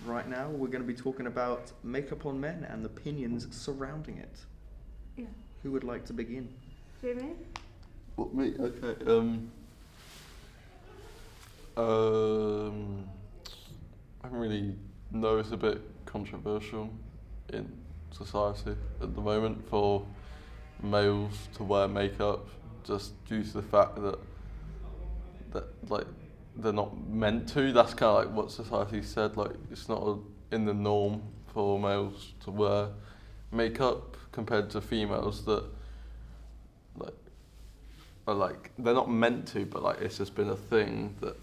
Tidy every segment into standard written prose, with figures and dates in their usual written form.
right now. We're going to be talking about makeup on men and the opinions surrounding it. Yeah. Who would like to begin? Jamie? What, me? Okay. I don't really know, it's a bit controversial in society at the moment for males to wear makeup, just due to the fact that like they're not meant to. That's kind of like what society said. Like it's not in the norm for males to wear makeup compared to females that like are like they're not meant to, but like it's just been a thing that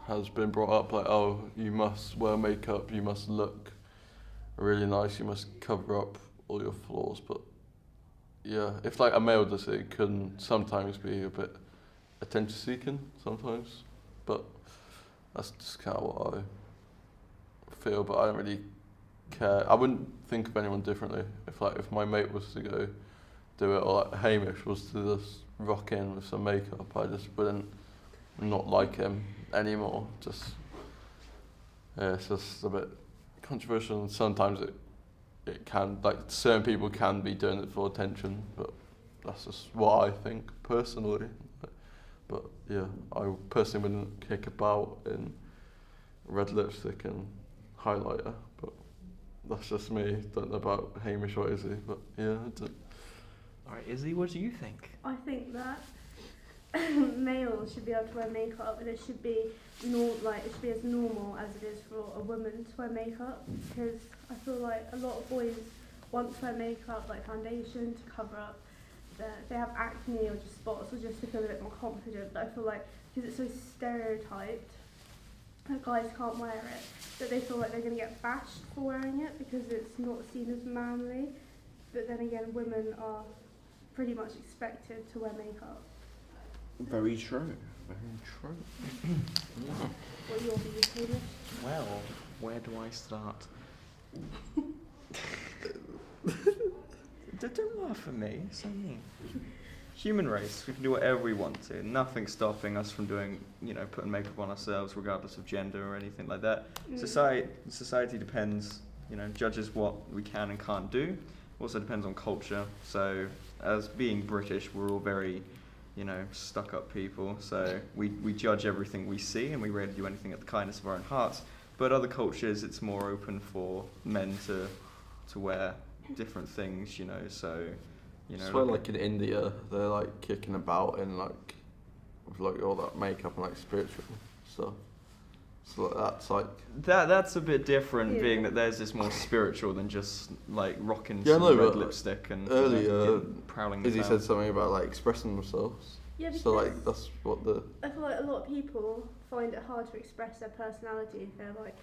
has been brought up. Like, oh, you must wear makeup, you must look really nice, you must cover up all your flaws. But yeah, if like a male does it, it can sometimes be a bit attention seeking sometimes. But that's just kind of what I feel. But I don't really care. I wouldn't think of anyone differently if my mate was to go do it, or like Hamish was to just rock in with some makeup. I just wouldn't not like him anymore. Just yeah, it's just a bit controversial, and sometimes it can, like, certain people can be doing it for attention, but that's just what I think personally. But yeah, I personally wouldn't kick about in red lipstick and highlighter, but that's just me. Don't know about Hamish or Izzy, but yeah. Alright, Izzy, what do you think? I think that males should be able to wear makeup, and it should be it should be as normal as it is for a woman to wear makeup, because I feel like a lot of boys want to wear makeup, like foundation, to cover up if they have acne or just spots, or just to feel a bit more confident. But I feel like because it's so stereotyped that guys can't wear it, that they feel like they're going to get bashed for wearing it because it's not seen as manly. But then again, women are pretty much expected to wear makeup. Very true. Very true. What are your views, Hamish? Well, where do I start? Don't laugh at me. It's not me. Human race. We can do whatever we want to. Nothing's stopping us from doing, putting makeup on ourselves, regardless of gender or anything like that. Society depends, judges what we can and can't do. Also depends on culture. So, as being British, we're all very, stuck-up people. So we judge everything we see, and we rarely do anything at the kindness of our own hearts. But other cultures, it's more open for men to wear different things, so, I swear, like in India, they're like kicking about in like, with like all that makeup and like spiritual stuff. So like, that's like... That's a bit different, being that there's this more spiritual than just like rocking some red lipstick and earlier, prowling. Izzy said something about like expressing themselves. Yeah, because so like that's what I feel like a lot of people find it hard to express their personality if they're like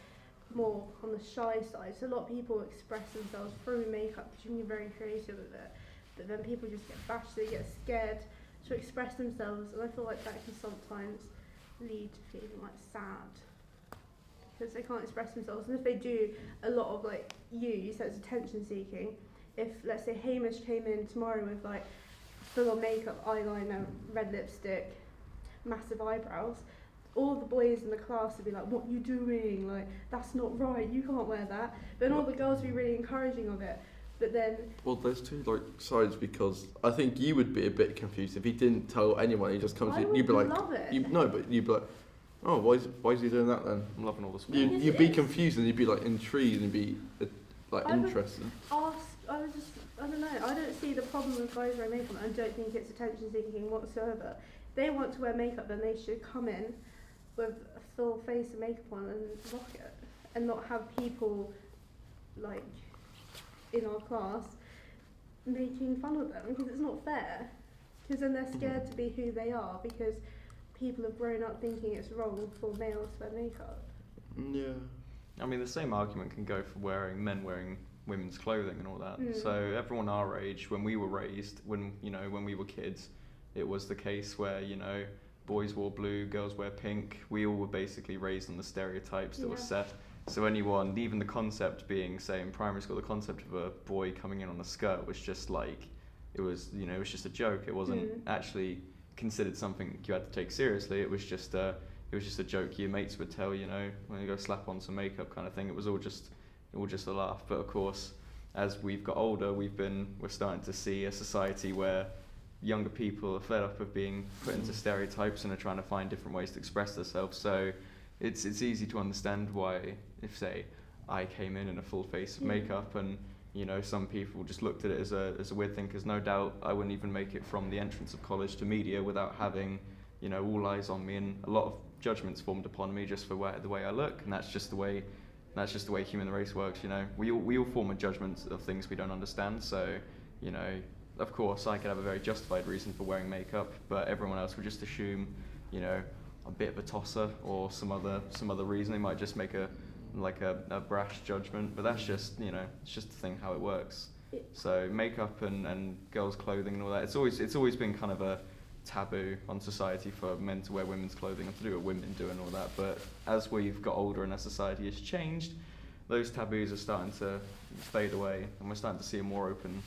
more on the shy side. So a lot of people express themselves through makeup because you can be very creative with it. But then people just get bashed, they get scared to express themselves, and I feel like that can sometimes lead to feeling like sad because they can't express themselves. And if they do, a lot of like you said it's attention seeking. If let's say Hamish came in tomorrow with like full on makeup, eyeliner, red lipstick, massive eyebrows, all the boys in the class would be like, what are you doing? Like, that's not right, you can't wear that. But then all the girls would be really encouraging of it. But then... Well, there's two like sides, because I think you would be a bit confused if he didn't tell anyone. He just comes in, you'd be like... love it. But you'd be like, oh, why is he doing that then? I'm loving all this. You'd be confused, and you'd be like intrigued, and be like interested. I don't know, I don't see the problem with guys wearing makeup. I don't think it's attention seeking whatsoever. If they want to wear makeup, then they should come in with a full face of makeup on and rock it, and not have people like in our class making fun of them, because it's not fair. Because then they're scared to be who they are, because people have grown up thinking it's wrong for males to wear makeup. Yeah. I mean, the same argument can go for men wearing women's clothing and all that. So everyone our age, when we were raised, when we were kids, it was the case where, boys wore blue, girls wear pink. We all were basically raised on the stereotypes that were set. So anyone, even the concept being, say, in primary school, the concept of a boy coming in on a skirt was just like, it was just a joke. It wasn't actually considered something you had to take seriously. It was just it was just a joke your mates would tell, you know, when you go slap on some makeup kind of thing. It was all just a laugh. But of course, as we've got older, we're starting to see a society where younger people are fed up of being put into stereotypes and are trying to find different ways to express themselves. So it's easy to understand why, if say I came in a full face of makeup, and you know, some people just looked at it as a weird thing, because no doubt I wouldn't even make it from the entrance of college to media without having, you know, all eyes on me, and a lot of judgments formed upon me just for the way I look. And that's just the way human race works. You know, we all form a judgment of things we don't understand. So, you know, of course I could have a very justified reason for wearing makeup, but everyone else would just assume, you know, a bit of a tosser or some other reason. They might just make a brash judgment, but that's just, you know, it's just the thing how it works. So makeup and girls' clothing and all that, it's always been kind of a taboo on society for men to wear women's clothing and to do what women do and all that. But as we've got older and as society has changed, those taboos are starting to fade away, and we're starting to see a more open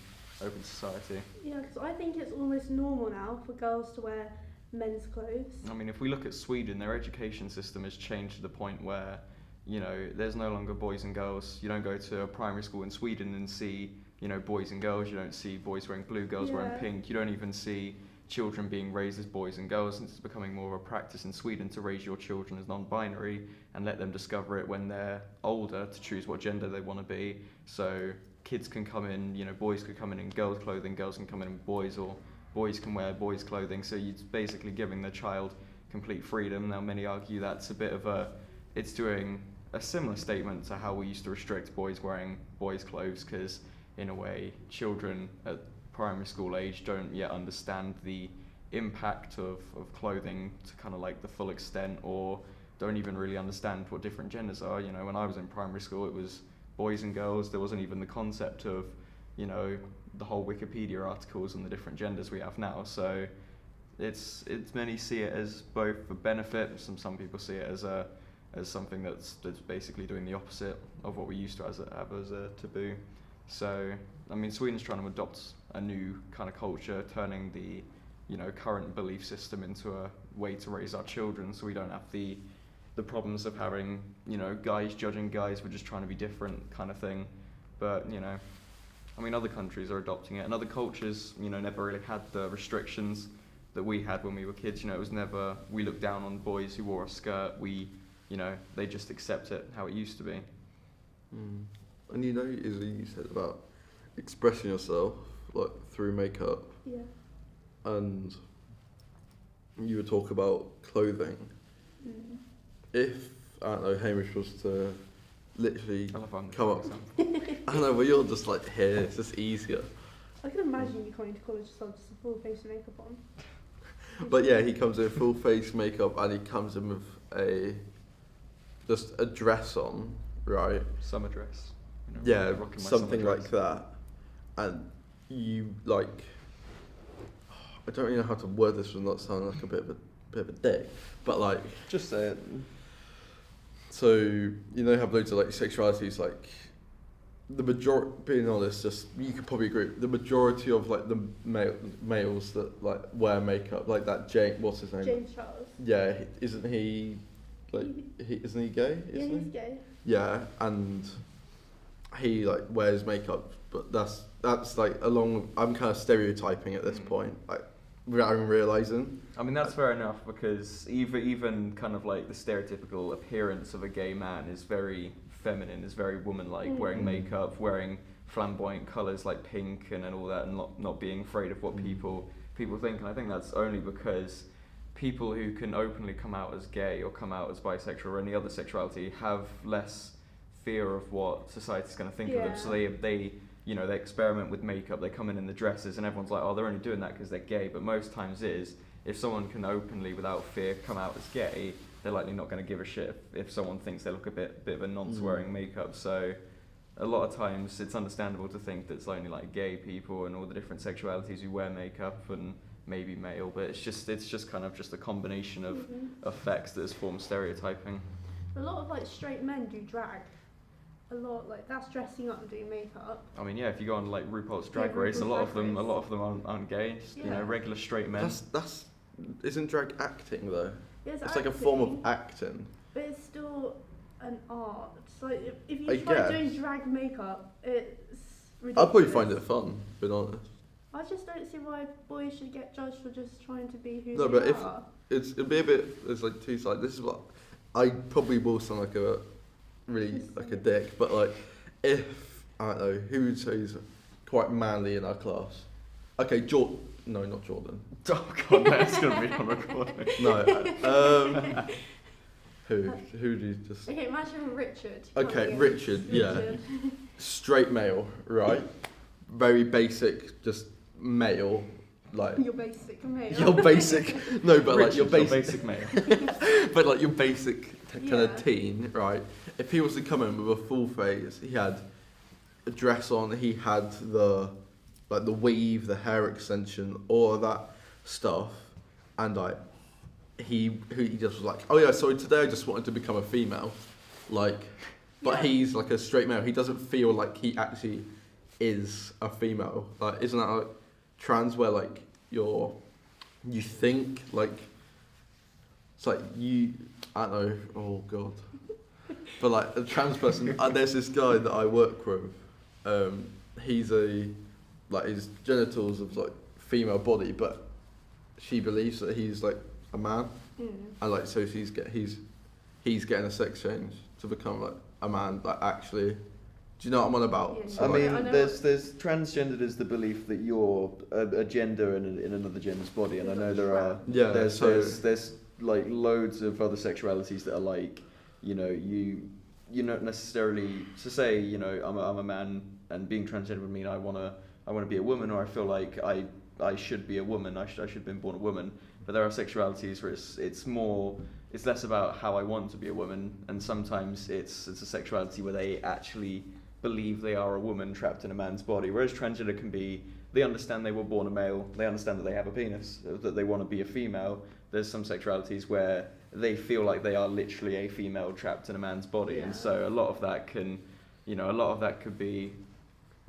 society. Yeah, because I think it's almost normal now for girls to wear men's clothes. I mean, if we look at Sweden, their education system has changed to the point where, you know, there's no longer boys and girls. You don't go to a primary school in Sweden and see, you know, boys and girls. You don't see boys wearing blue, girls wearing pink. You don't even see children being raised as boys and girls, since it's becoming more of a practice in Sweden to raise your children as non-binary and let them discover it when they're older to choose what gender they want to be. So kids can come in, you know, boys could come in girls' clothing, girls can come in boys, or boys can wear boys' clothing. So you're basically giving the child complete freedom. Now many argue that's a bit of it's doing a similar statement to how we used to restrict boys wearing boys' clothes, because in a way children at primary school age don't yet understand the impact of clothing to kind of like the full extent, or don't even really understand what different genders are. You know, when I was in primary school, it was boys and girls. There wasn't even the concept of, you know, the whole Wikipedia articles and the different genders we have now. So it's many see it as both a benefit. Some people see it as something that's basically doing the opposite of what we used to have as a taboo. So, I mean, Sweden's trying to adopt a new kind of culture, turning the, you know, current belief system into a way to raise our children, so we don't have the problems of having, you know, guys judging guys for just trying to be different kind of thing. But, you know, I mean, other countries are adopting it, and other cultures, you know, never really had the restrictions that we had when we were kids. You know, it was never, we looked down on boys who wore a skirt. You know, they just accept it how it used to be. And you know, Izzy, you said about expressing yourself like through makeup. Yeah. And you would talk about clothing. If, I don't know, Hamish was to literally come up, I don't know, but you're just like here, it's just easier. I can imagine you coming to college with just a full face of makeup on. But yeah, he comes in full face makeup, and he comes in with just a dress on, right? Summer dress. You know, yeah, rocking my something summer like dress. that. And you like, I don't really know how to word this without sounding like a bit of a dick, but like, just say it. So you know, you have loads of like sexualities, like the majority. Being honest, just you could probably agree. The majority of like the males that like wear makeup, like that what's his name? James Charles. Yeah, isn't he? Like, isn't he gay? Yeah, he's gay. Yeah, and he like wears makeup, but that's like I'm kind of stereotyping at this point, like without even realising. I mean, that's fair enough, because even kind of like the stereotypical appearance of a gay man is very feminine, is very woman-like, wearing makeup, wearing flamboyant colours like pink and all that, and not being afraid of what people think. And I think that's only because people who can openly come out as gay or come out as bisexual or any other sexuality have less fear of what society's going to think of them. So they you know, they experiment with makeup, they come in the dresses, and everyone's like, oh, they're only doing that because they're gay. But most times if someone can openly, without fear, come out as gay, they're likely not going to give a shit if someone thinks they look a bit of a nonce wearing makeup. So a lot of times it's understandable to think that it's only like gay people and all the different sexualities who wear makeup, and maybe male, but it's just kind of just a combination of effects that has formed stereotyping. A lot of like straight men do drag. A lot, like that's dressing up and doing makeup. I mean, yeah, if you go on like RuPaul's Drag Race, a lot of them aren't gay. Just, you know, regular straight men. That's isn't drag acting though? It's like a form of acting. But it's still an art. So if you I try guess. doing drag makeup, it's I'd ridiculous. probably find it fun, being honest. I just don't see why boys should get judged for just trying to be who No, they but if- are. It'd be a bit. There's like two sides. This is what I probably will sound like a really like a dick, but like if I don't know who would say is quite manly in our class. Okay, no, not Jordan. Oh god, that's gonna be on recording. No. Who do you just? Okay, imagine Richard. Okay, coming in. Richard. Yeah, straight male, right? Very basic, just male. Like Your basic male. your basic. No, but like your Richard's basic. male. But like your basic kind Yeah. of teen, right? If he was to come in with a full face, he had a dress on, he had the weave, the hair extension, all of that stuff, and like he just was like, oh yeah, so today I just wanted to become a female, like, but Yeah. he's like a straight male. He doesn't feel like he actually is a female. Like, isn't that like trans where like you think like it's like I don't know, oh god, but like a trans person. There's this guy that I work with. He's like his genitals of like female body, but she believes that he's like a man, and like so he's getting a sex change to become like a man. Like actually, do you know what I'm on about? Yeah. So, I like, mean, I know there's transgendered is the belief that you're a gender in another gender's body, and I know there are yeah. there's like loads of other sexualities that are like, you know, you're not necessarily to say, you know, I'm a man and being transgender would mean I wanna be a woman, or I feel like I should be a woman. I should have been born a woman. But there are sexualities where it's less about how I want to be a woman, and sometimes it's a sexuality where they actually believe they are a woman trapped in a man's body. Whereas transgender can be, they understand they were born a male, they understand that they have a penis, that they want to be a female. There's some sexualities where they feel like they are literally a female trapped in a man's body, Yeah. and so a lot of that could be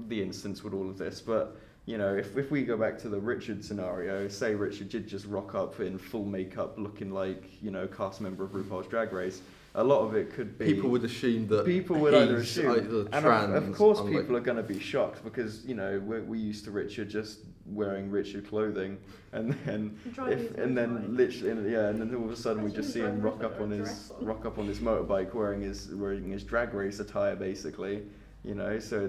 the instance with all of this. But you know, if we go back to the Richard scenario, say Richard did just rock up in full makeup looking like, you know, cast member of RuPaul's Drag Race, a lot of it could be... people would assume that People would either he's assume, either and trans, of course unlike- people are going to be shocked because, you know, we're used to Richard just wearing Richard clothing, and then and then all of a sudden we just see him rock up on his motorbike wearing his Drag Race attire, basically, you know. So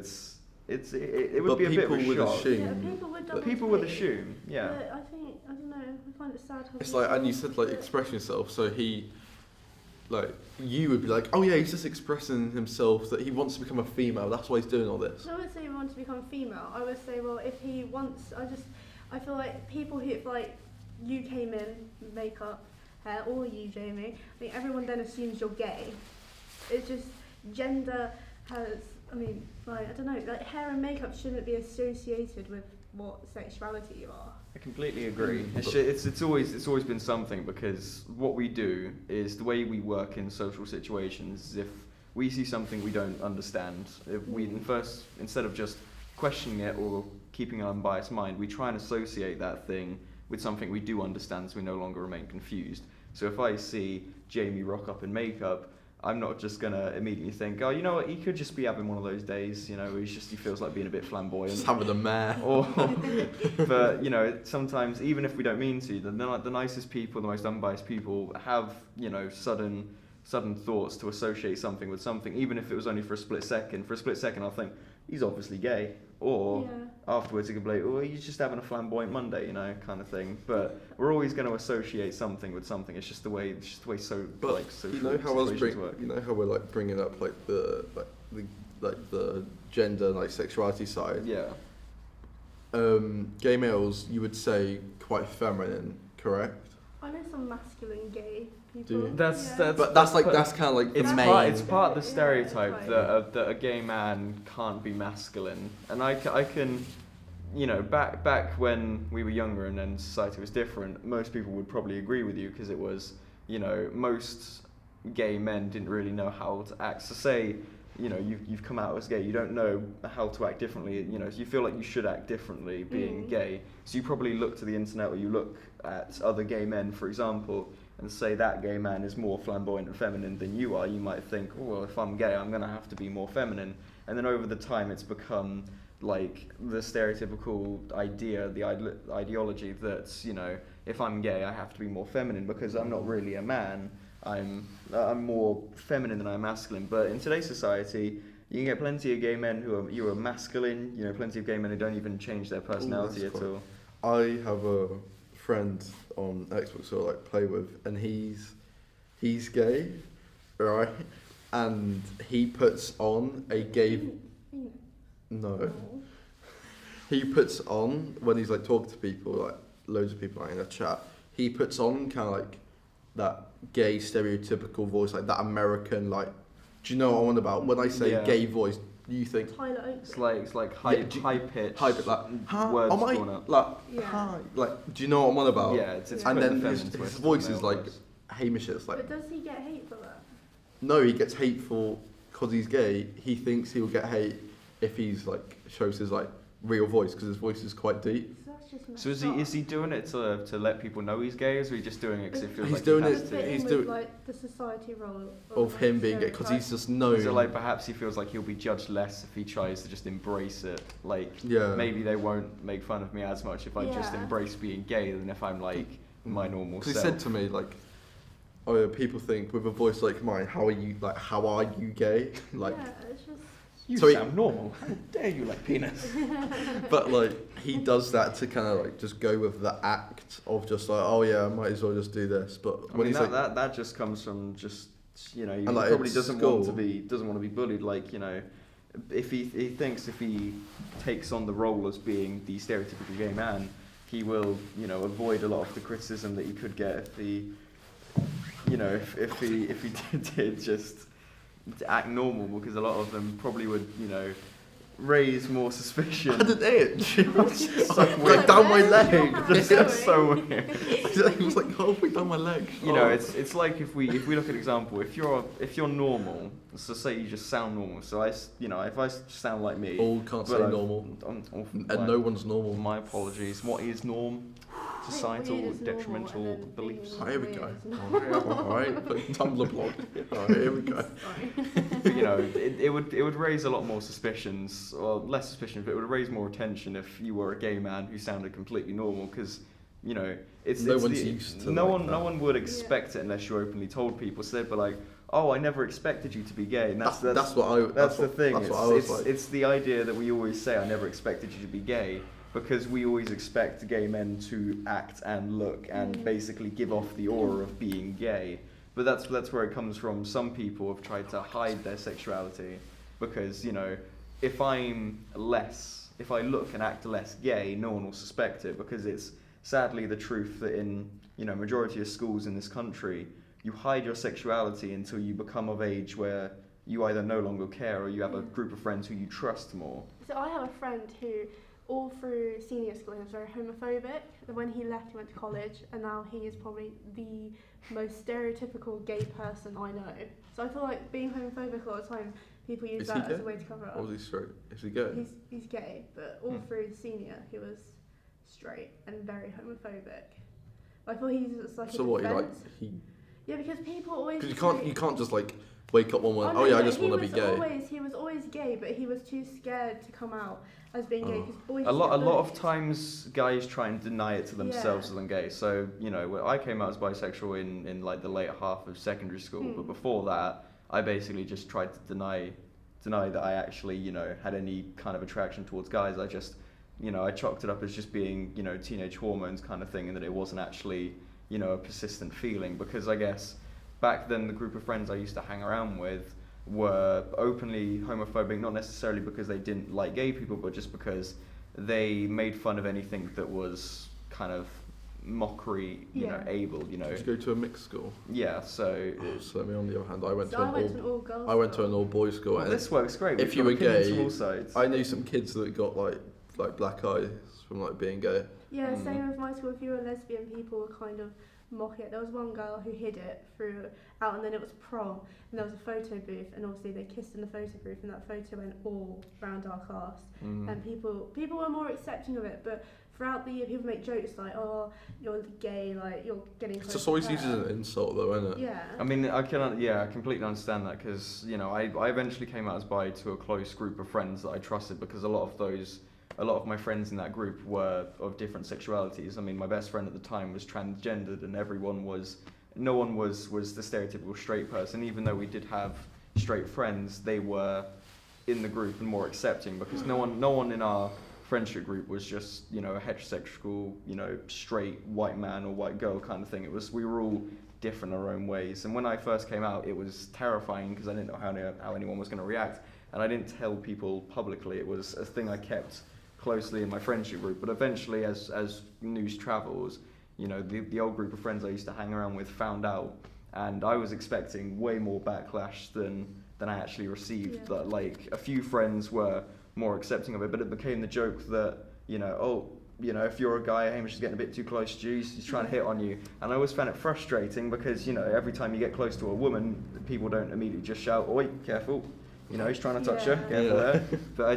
it would But be a bit of a people would shock. assume Yeah, people would double People would take. assume, yeah. But I don't know, I find it sad how It's like, and you said like express yourself, so you would be like, oh yeah, he's just expressing himself that he wants to become a female, that's why he's doing all this. So I would say he wants to become female. I would say, well, if he wants, I feel like people who, if like you came in makeup, hair, or you, Jamie, I think everyone then assumes you're gay. It's just gender has, I mean, like I don't know, like hair and makeup shouldn't be associated with what sexuality you are. I completely agree. But- It's always been something, because what we do is the way we work in social situations. If we see something we don't understand, if we instead of just questioning it or keeping an unbiased mind, we try and associate that thing with something we do understand, so we no longer remain confused. So if I see Jamie rock up in makeup, I'm not just gonna immediately think, oh, you know what, he could just be having one of those days, you know, where he feels like being a bit flamboyant. Just having a mare. But you know, sometimes even if we don't mean to, the nicest people, the most unbiased people have, you know, sudden thoughts to associate something with something, even if it was only for a split second. For a split second, I'll think he's obviously gay, or Yeah. afterwards it could be like, oh, he's just having a flamboyant Monday, you know, kind of thing. But we're always going to associate something with something. It's just the way social You know how situations work. you know how we're like bringing up like the gender like sexuality side. Yeah. Gay males, you would say quite feminine, correct? I know some masculine gay people. Do you? That's But that's kind of like the It's main. it's part of the Yeah, stereotype right. that a gay man can't be masculine, and I can, you know, back when we were younger and then society was different, most people would probably agree with you, because it was, you know, most gay men didn't really know how to act. So say, you know, you've come out as gay, you don't know how to act differently, you know, so you feel like you should act differently being gay, so you probably look to the internet, or you look at other gay men, for example, and say that gay man is more flamboyant and feminine than you are, you might think, oh, well, if I'm gay, I'm going to have to be more feminine. And then over the time, it's become like the stereotypical idea, the ideology that, you know, if I'm gay, I have to be more feminine because I'm not really a man. I'm more feminine than I'm masculine. But in today's society, you can get plenty of gay men who are masculine. You know, plenty of gay men who don't even change their personality at all. I have a friend on Xbox who I like play with, and he's gay, right? And he puts on a gay. No. He puts on, when he's like talking to people, like loads of people like in a chat, he puts on kind of like that gay stereotypical voice, like that American, like, do you know what I'm on about? When I say gay voice, do you think Tyler Oakley. It's like high pitched, like, words drawn up. Like, hi, like, do you know what I'm on about? Yeah, it's and then his twist voice on is male like voice. Hamish. It's like, But does he get hate for that? no, he gets hateful because he's gay. He thinks he'll get hate if he's like shows his like real voice, because his voice is quite deep. So that's just So is he doing it to let people know he's gay, or is he just doing it because he feels He's like doing he it- has Does to? it fit he's in do- with, like, the society role Of like, him being gay, because he's stereotype? just known. Is it like perhaps he feels like he'll be judged less if he tries to just embrace it? Like, Yeah. maybe they won't make fun of me as much if I just Yeah. embrace being gay than if I'm like my normal Because he self. said to me like, oh yeah, people think with a voice like mine, how are you gay? Like, Yeah, it's just... You So he- sound normal. How dare you like penis? but like he does that to kind of like just go with the act of just like, oh yeah, I might as well just do this. But I when mean, he's that just comes from just, you know, he And, like, probably at doesn't school- want to be bullied. Like, you know, if he thinks if he takes on the role as being the stereotypical gay man, he will, you know, avoid a lot of the criticism that he could get if he, you know, if he did just to act normal, because a lot of them probably would, you know, raise more suspicion. I did it. So Like down my leg. That's so weird. He was like halfway down my leg. You know, it's like if we look at an example, if you're normal, so say you just sound normal. So if I sound like me, all can't say but normal, and and no one's normal. My apologies. What is norm? Societal Weird is normal, detrimental and then beliefs. being Oh, here we weird go. is normal. Alright, Tumblr blog. Alright, here we go. Sorry. But, you know, it would raise a lot more suspicions, or less suspicions, but it would raise more attention if you were a gay man who sounded completely normal, because, you know, No one's used to no like one that. no one would expect it unless you openly told people. So they'd be like, oh, I never expected you to be gay, and that's the thing. That's That's what I was like. It's the idea that we always say, I never expected you to be gay, because we always expect gay men to act and look and basically give off the aura of being gay. But that's where it comes from. Some people have tried to hide their sexuality because, you know, if I look and act less gay, no one will suspect it, because it's sadly the truth that in, you know, majority of schools in this country, you hide your sexuality until you become of age where you either no longer care or you have a group of friends who you trust more. So I have a friend who, all through senior school, he was very homophobic. And when he left, he went to college, and now he is probably the most stereotypical gay person I know. So I feel like being homophobic a lot of time, people use Is that he as a gay? way to cover it Or up. is he straight? Is he gay? He's gay, but all through senior, he was straight and very homophobic. I feel he's just like So a what? defense. He Yeah, because people always. because you can't just like wake up one morning. no, Oh yeah, I but just want to be gay. He was always gay, but he was too scared to come out as being gay, because boys. A lot get of bullied. times guys try and deny it to themselves Yeah. as I'm gay. So, you know, I came out as bisexual in like the later half of secondary school, but before that, I basically just tried to deny that I actually, you know, had any kind of attraction towards guys. I just, you know, I chalked it up as just being, you know, teenage hormones kind of thing, and that it wasn't actually, you know, a persistent feeling, because I guess back then the group of friends I used to hang around with were openly homophobic, not necessarily because they didn't like gay people, but just because they made fun of anything that was kind of mockery, you know, able, you know. Did you go to a mixed school? Yeah, so So me on the other hand, I went So to I went to an an all-girls. all school. boys school. well, and this works great. if We've you got were opinions gay, from all sides. I knew some kids that got like black eyes from like being gay. Yeah, same with my school. If you were a lesbian, people were kind of mock it. There was one girl who hid it out, and then it was prom, and there was a photo booth, and obviously they kissed in the photo booth, and that photo went all around our class, and people were more accepting of it. But throughout the year, people make jokes like, "Oh, you're gay," like you're getting. It's just always used as an insult, though, isn't it? Yeah. I mean, I completely understand that because I eventually came out as bi to a close group of friends that I trusted because a lot of my friends in that group were of different sexualities. I mean, my best friend at the time was transgendered, and no one was the stereotypical straight person. Even though we did have straight friends, they were in the group and more accepting because no one in our friendship group was just a heterosexual straight white man or white girl kind of thing. We were all different in our own ways. And when I first came out, it was terrifying because I didn't know how anyone was going to react, and I didn't tell people publicly. It was a thing I kept closely in my friendship group. But eventually, as news travels, the old group of friends I used to hang around with found out, and I was expecting way more backlash than I actually received. That like a few friends were more accepting of it, but it became the joke that if you're a guy, Hamish is getting a bit too close to you, he's trying to hit on you. And I always found it frustrating because every time you get close to a woman, people don't immediately just shout, "Oi, careful!" He's trying to touch her, careful there. But I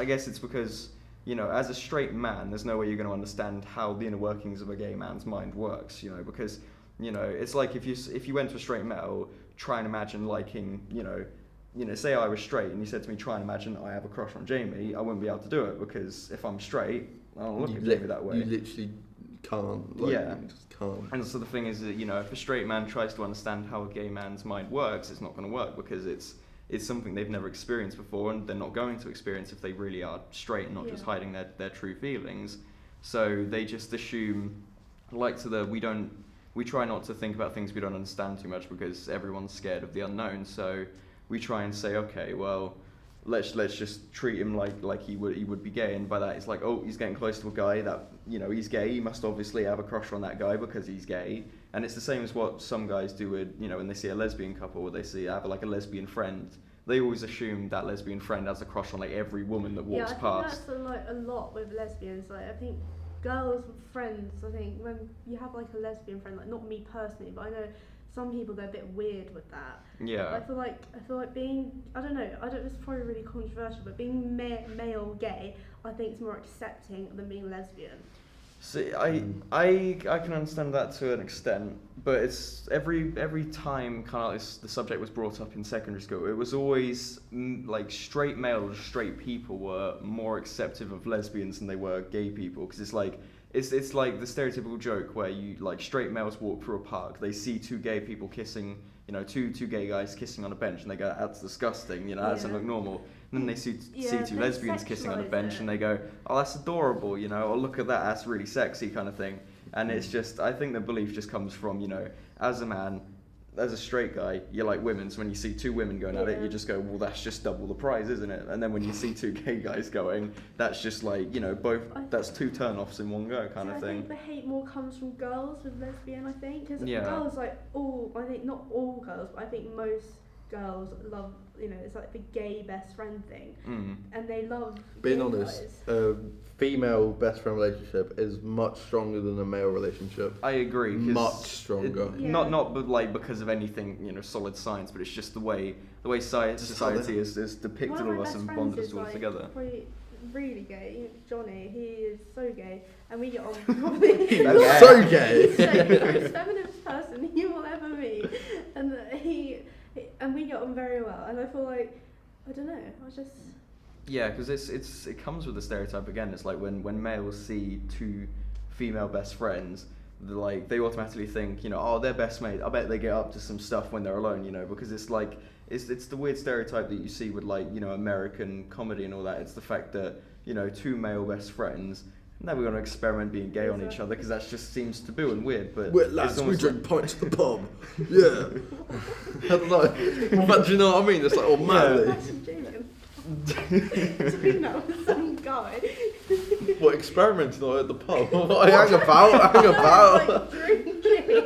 guess it's because as a straight man, there's no way you're going to understand how the inner workings of a gay man's mind works. Because it's like if you went to a straight male, try and imagine liking say I was straight and you said to me, try and imagine I have a crush on Jamie, I wouldn't be able to do it because if I'm straight, I don't look at Jamie that way. You literally can't. You just can't. And so the thing is that, if a straight man tries to understand how a gay man's mind works, it's not going to work because it's something they've never experienced before and they're not going to experience if they really are straight and not just hiding their true feelings. So they just assume, we try not to think about things we don't understand too much because everyone's scared of the unknown. So we try and say, okay, well, let's just treat him like he would be gay, and by that it's like, oh, he's getting close to a guy that he's gay. He must obviously have a crush on that guy because he's gay. And it's the same as what some guys do with when they see a lesbian couple or they have like a lesbian friend. They always assume that lesbian friend has a crush on like every woman that walks past. Yeah, I think that's a lot with lesbians. Like I think girls with friends. I think when you have like a lesbian friend, like not me personally, but I know some people, they're a bit weird with that. Yeah. I feel like being, I don't know, it's probably really controversial, but being male gay, I think it's more accepting than being lesbian. See, I can understand that to an extent, but it's every time kind of the subject was brought up in secondary school, it was always like straight male or straight people were more accepting of lesbians than they were gay people, because it's like the stereotypical joke where straight males walk through a park, they see two gay people kissing, two gay guys kissing on a bench, and they go, "That's disgusting," that doesn't look normal. And then they see two lesbians kissing on a bench, and they go, "Oh, that's adorable," "Oh, look at that, that's really sexy," kind of thing. And it's just, I think the belief just comes from, as a man, as a straight guy, you like women, so when you see two women going at it, you just go, well, that's just double the prize, isn't it? And then when you see two gay guys going, that's just like, that's two turn-offs in one go kind of thing. I think the hate more comes from girls with lesbian, I think, because girls, I think not all girls, but I think most girls love, it's like the gay best friend thing, and they love being honest, female best friend relationship is much stronger than a male relationship. I agree. Much stronger. Not because of anything, solid science, but it's just the way society is depicted all of us and bonded us all together. Really gay, Johnny. He is so gay, and we get on probably so gay. He's the most feminist person you will ever meet, and we get on very well. And I feel like, I don't know, Yeah, because it comes with the stereotype again. It's like when males see two female best friends, they automatically think, oh, they're best mates. I bet they get up to some stuff when they're alone, because it's like it's the weird stereotype that you see with American comedy and all that. It's the fact that two male best friends, never going to experiment being gay on each other because that just seems taboo and weird. But we're lads, we drink pints at the pub. Yeah. I don't know. But do you know what I mean? It's like, oh, manly. Some guy. What, experimenting at the pub? What, hang about? Like drinking.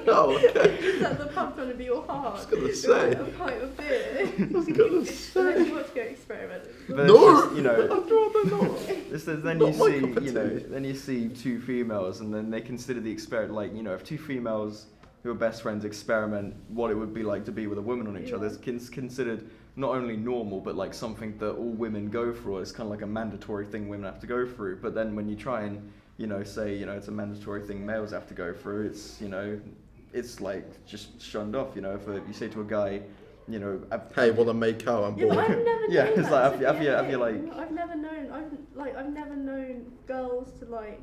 Oh, okay. He's at the pub trying to be all hard. I was going to say. A pint of beer. I was going to say. And then you want to go experiment. But no, it's just, I'd rather not. Then you see two females, and then they consider the experiment if two females who are best friends experiment what it would be like to be with a woman on each other. It's considered not only normal, but something that all women go through. It's kind of like a mandatory thing women have to go through. But then when you try and say, it's a mandatory thing males have to go through. It's, it's like just shunned off. If you say to a guy, hey, want to make out? I'm Yeah, but bored. I've never known it's that like, to be have you a like, thing. I've never known girls to like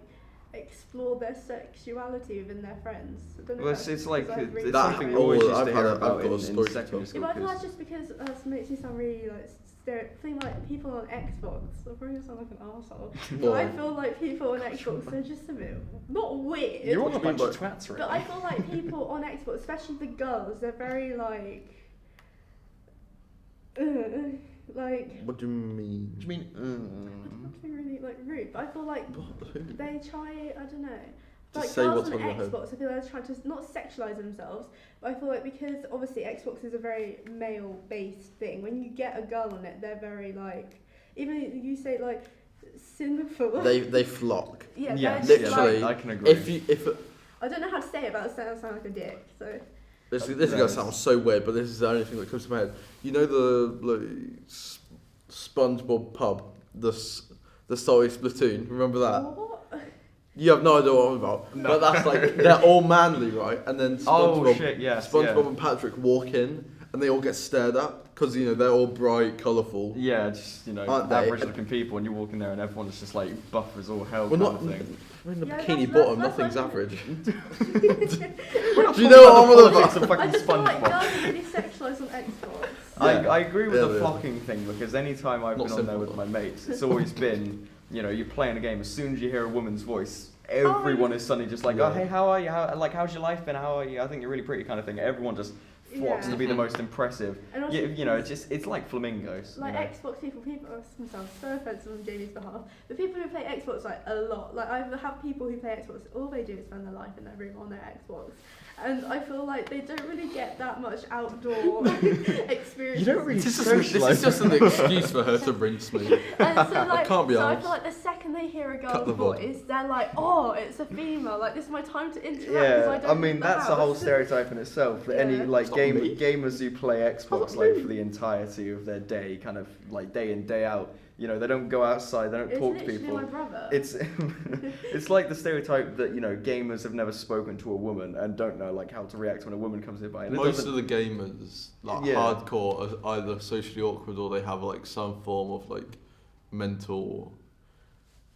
explore their sexuality within their friends. I don't know well, if that's it's like, because I've really it's That- something we oh, always used I've to had hear a- I've about got a in story to secondary tell. school. Yeah, but I feel 'cause- that's just because it makes me sound really like thing like people on Xbox. I probably sound like an arsehole. But I feel like people on Xbox are just a bit not weird. You're all a What do you bunch mean of twats, really. But I feel like people on Xbox, especially the girls, they're very like like. What do you mean? What do you mean? Not to be really like rude, but I feel like they try. I don't know. Just Like say girls what's on on your head. Xbox, I feel like they're trying to not sexualize themselves, but I feel like because obviously Xbox is a very male-based thing. When you get a girl on it, they're very like, even you say like sinful. They flock. yeah, Yeah, they're just literally. like, I can agree. If I don't know how to say it, but it sounds like a dick. So this is gonna sound so weird, but this is the only thing that comes to my head. You know the SpongeBob pub, the story Splatoon. Remember that? what? You have no idea what I'm about. No. But that's like they're all manly, right? And then SpongeBob, Oh shit! Yes. SpongeBob and Patrick walk in, and they all get stared at because they're all bright, colourful. Yeah, just Aren't they? average-looking people, and you walk in there, and everyone's just like buff as all hell. We're kind not. of thing. We're in a Yeah, bikini that's- bottom. that's Nothing's like- average. We're not Do you talking know what about I'm the on politics about? of I fucking just feel like SpongeBob. girls are really sexualized on Xbox. I agree with Yeah, the yeah. flocking thing, because any time I've Not been on there simple, with though. my mates, it's always been, you're playing a game. As soon as you hear a woman's voice, everyone is suddenly just like, Yeah. oh hey, how are you? How's your life been? How are you? I think you're really pretty, kind of thing. Everyone just flocks Yeah. to be the most impressive. And also It's like flamingos. like Xbox people, this sounds so offensive on Jamie's behalf, but people who play Xbox like a lot, like I have people who play Xbox, all they do is spend their life in their room on their Xbox, and I feel like they don't really get that much outdoor experience. You don't really This is just an excuse for her to rinse me. And so, like, can't be so I honest. feel like the second they hear a Cut girl's the VOD. voice, they're like, oh, it's a female. Like, this is my time to interact. 'Cause I Yeah, don't I mean leave the that's a whole house. stereotype in itself. That any Yeah. like It's not me. gamers who play Xbox not like me. for the entirety of their day, kind of like day in day out. They don't go outside, they don't It's talk to literally people. my brother. It's it's like the stereotype that gamers have never spoken to a woman and don't know like how to react when a woman comes nearby. And it Most doesn't- of the gamers, like Yeah. hardcore, are either socially awkward or they have like some form of like mental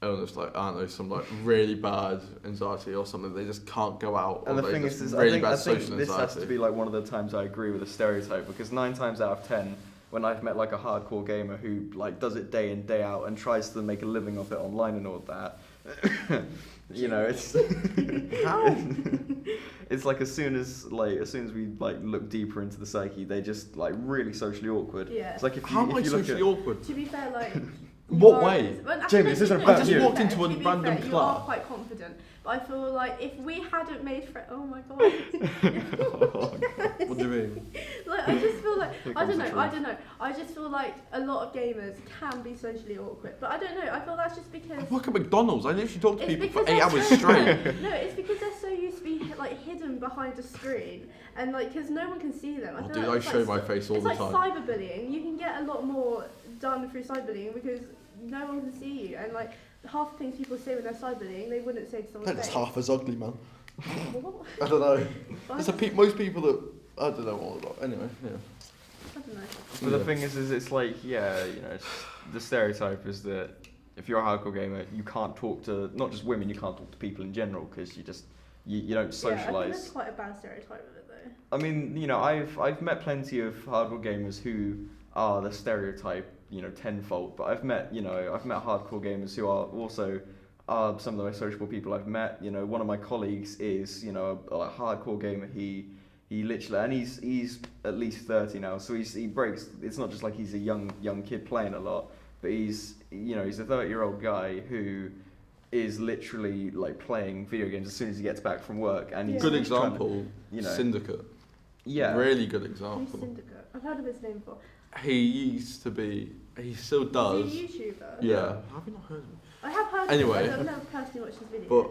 illness, like I don't know, some like really bad anxiety or something. They just can't go out. And or the they thing just is, really I bad think social this has anxiety. to be like one of the times I agree with the stereotype, because 9 times out of 10, when I've met like a hardcore gamer who like does it day in day out and tries to make a living of it online and all that, it's it's like as soon as we like look deeper into the psyche, they just like really socially awkward. Yeah. It's like if you, How am I if you look socially at awkward? To be fair, like. What way? Jamie, this isn't no, about to be you. I just walked fair, into a to be random fair, You club. are quite confident, but I feel like if we hadn't made friends, oh my god. What do you mean? Like I just feel like Here I comes don't the know. I truth. don't know. I just feel like a lot of gamers can be socially awkward, but I don't know. I feel that's just because. I work at McDonald's. I literally talk to It's people for because 8 they're hours so- straight. No, it's because they're so used to be like hidden behind a screen, and like because no one can see them. Oh, feel dude, like I it's show like my face all it's the like time. cyberbullying. You can get a lot more done through cyberbullying because no one can see you, and like half the things people say when they're cyberbullying, they wouldn't say to someone's That's face. half as ugly, man. What? I don't know. But There's most people that I don't know what about. Anyway, yeah. I don't know. But the thing is it's like, it's, the stereotype is that if you're a hardcore gamer, you can't talk to, not just women, you can't talk to people in general, because you don't Yeah, I think socialise. that's quite a bad stereotype of it though. I mean, I've met plenty of hardcore gamers who are the stereotype, tenfold, but I've met hardcore gamers who are also some of the most sociable people I've met. One of my colleagues is, a hardcore gamer. He literally, and he's at least 30 now, so he breaks. It's not just like he's a young kid playing a lot, but he's a 30-year-old guy who is literally like playing video games as soon as he gets back from work, and he's Good he's trying to- example, Syndicate. Yeah. Really good Who's example. Syndicate? I've heard of his name before. He used to be, he still does. Is he a YouTuber? Yeah. Have you not heard of him? I have heard Anyway. of him, but I've never personally watched his videos. But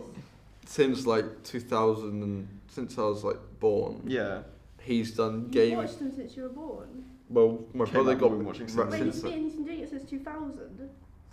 since like 2000 and since I was like born, Yeah. he's done You've game. watched him since you were born? Well, my Came brother out got when we were watching right Wait, since he's been doing it since 2000?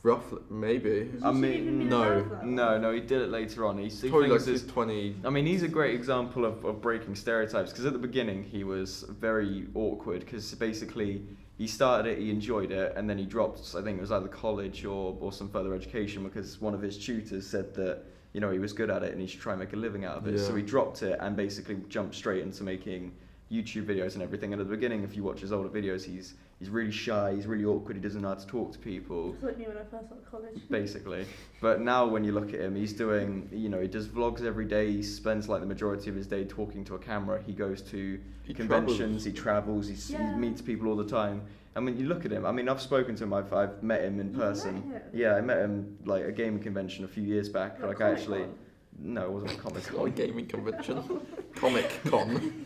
Roughly, maybe. I mean, no. No, he did it later on. He Probably like thinks he's 20. I mean, he's a great example of breaking stereotypes, because at the beginning he was very awkward, because basically he started it, he enjoyed it, and then he dropped, I think it was either college or some further education, because one of his tutors said that, you know, he was good at it and he should try and make a living out of it. Yeah. So he dropped it and basically jumped straight into making YouTube videos and everything. And at the beginning, if you watch his older videos, he's really shy, he's really awkward, he doesn't know how to talk to people. It's like me when I first started college. Basically. But now when you look at him, he's doing, you know, he does vlogs every day, he spends like the majority of his day talking to a camera, he goes to conventions, he travels, he meets people all the time. And when you look at him, I mean, I've spoken to him, I've met him in person. Met him? Yeah, I met him like a gaming convention a few years back. Like I actually, Comic-Con? no, it wasn't a Comic It's not a Con. gaming convention. Comic Con.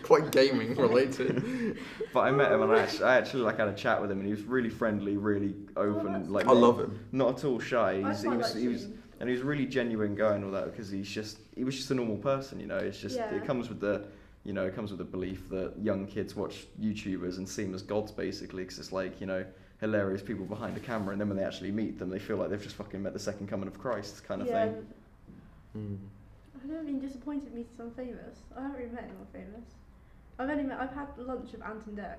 Quite gaming related. But I met him and I actually like had a chat with him, and he was really friendly, really open. that's Like I love him. not at all shy. I He quite was like him. and he was really genuine guy and all that, because he was just a normal person, you know. It's just it comes with the, you know, it comes with the belief that young kids watch YouTubers and see them as gods, basically, because it's like, you know, hilarious people behind a camera, and then when they actually meet them, they feel like they've just fucking met the second coming of Christ, kind of thing. I've never been disappointed meeting someone famous. I haven't really met anyone famous. I've had lunch with Ant and Dec.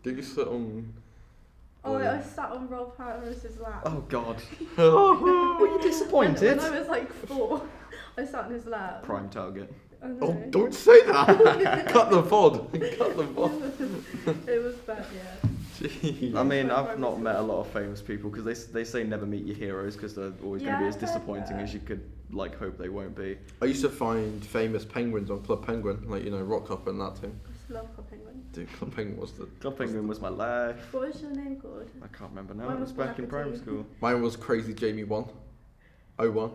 Did you sit on? Oh, I sat on Rolf Harris's lap. Oh God, Oh, were you disappointed? When I was like 4, I sat on his lap. Prime target. I know. Oh, don't say that. Cut the pod. Cut the pod. It was bad, yeah. Jeez. I mean, I've not met a lot of famous people, because they say never meet your heroes, because they're always going to be as I've heard disappointing that. as you could like hope they won't be. I used to find famous penguins on Club Penguin, like, you know, Rock Up and that thing. I just love Club Penguin. Dude, Club Penguin was the. Club Penguin was my life. What was your name called? I can't remember now. Mine It was was back in Wackatoo. primary school. Mine was Crazy Jamie 1. 01.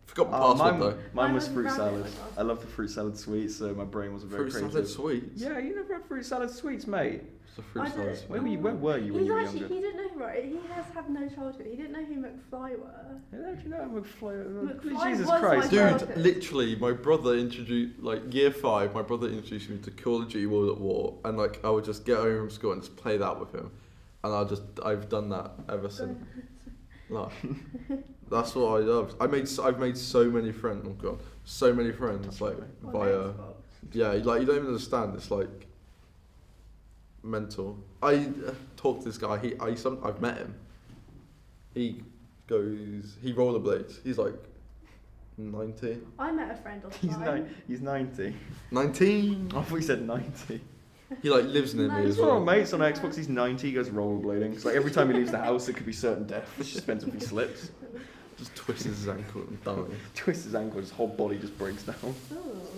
Forgot my Oh, password though. mine Mine was was fruit rabbit, salad. my password. I love the fruit salad sweets, so my brain wasn't very Fruit creative. salad sweets. Yeah, you never had fruit salad sweets, mate. It's a fruit I salad don't- sweet. Where were you when He's you were actually, younger? he didn't know, right? He has had no childhood. He didn't know who McFly were. Yeah, do you know McFly? McFly Jesus was Christ. my Dude, childhood. literally, my brother introduced, like, year 5, my brother introduced me to Call of Duty World at War, and, like, I would just get home from school and just play that with him. And I've done that ever since. Like, that's what I love. I've made so many friends, oh god, so many friends, like, On via, Xbox. yeah, like, you don't even understand, it's, like, mental. I talked to this guy, I've met him. He rollerblades, he's, like, 90. I met a friend offline. He's 90. 19? I thought he said 90. He, like, lives near me No, as He's one of well. my mates on Xbox. He's 90. He goes rollerblading. It's like every time he leaves the house, it could be certain death. It just depends if he slips. Just twists his ankle and dying. Twists his ankle, his whole body just breaks down. Oh,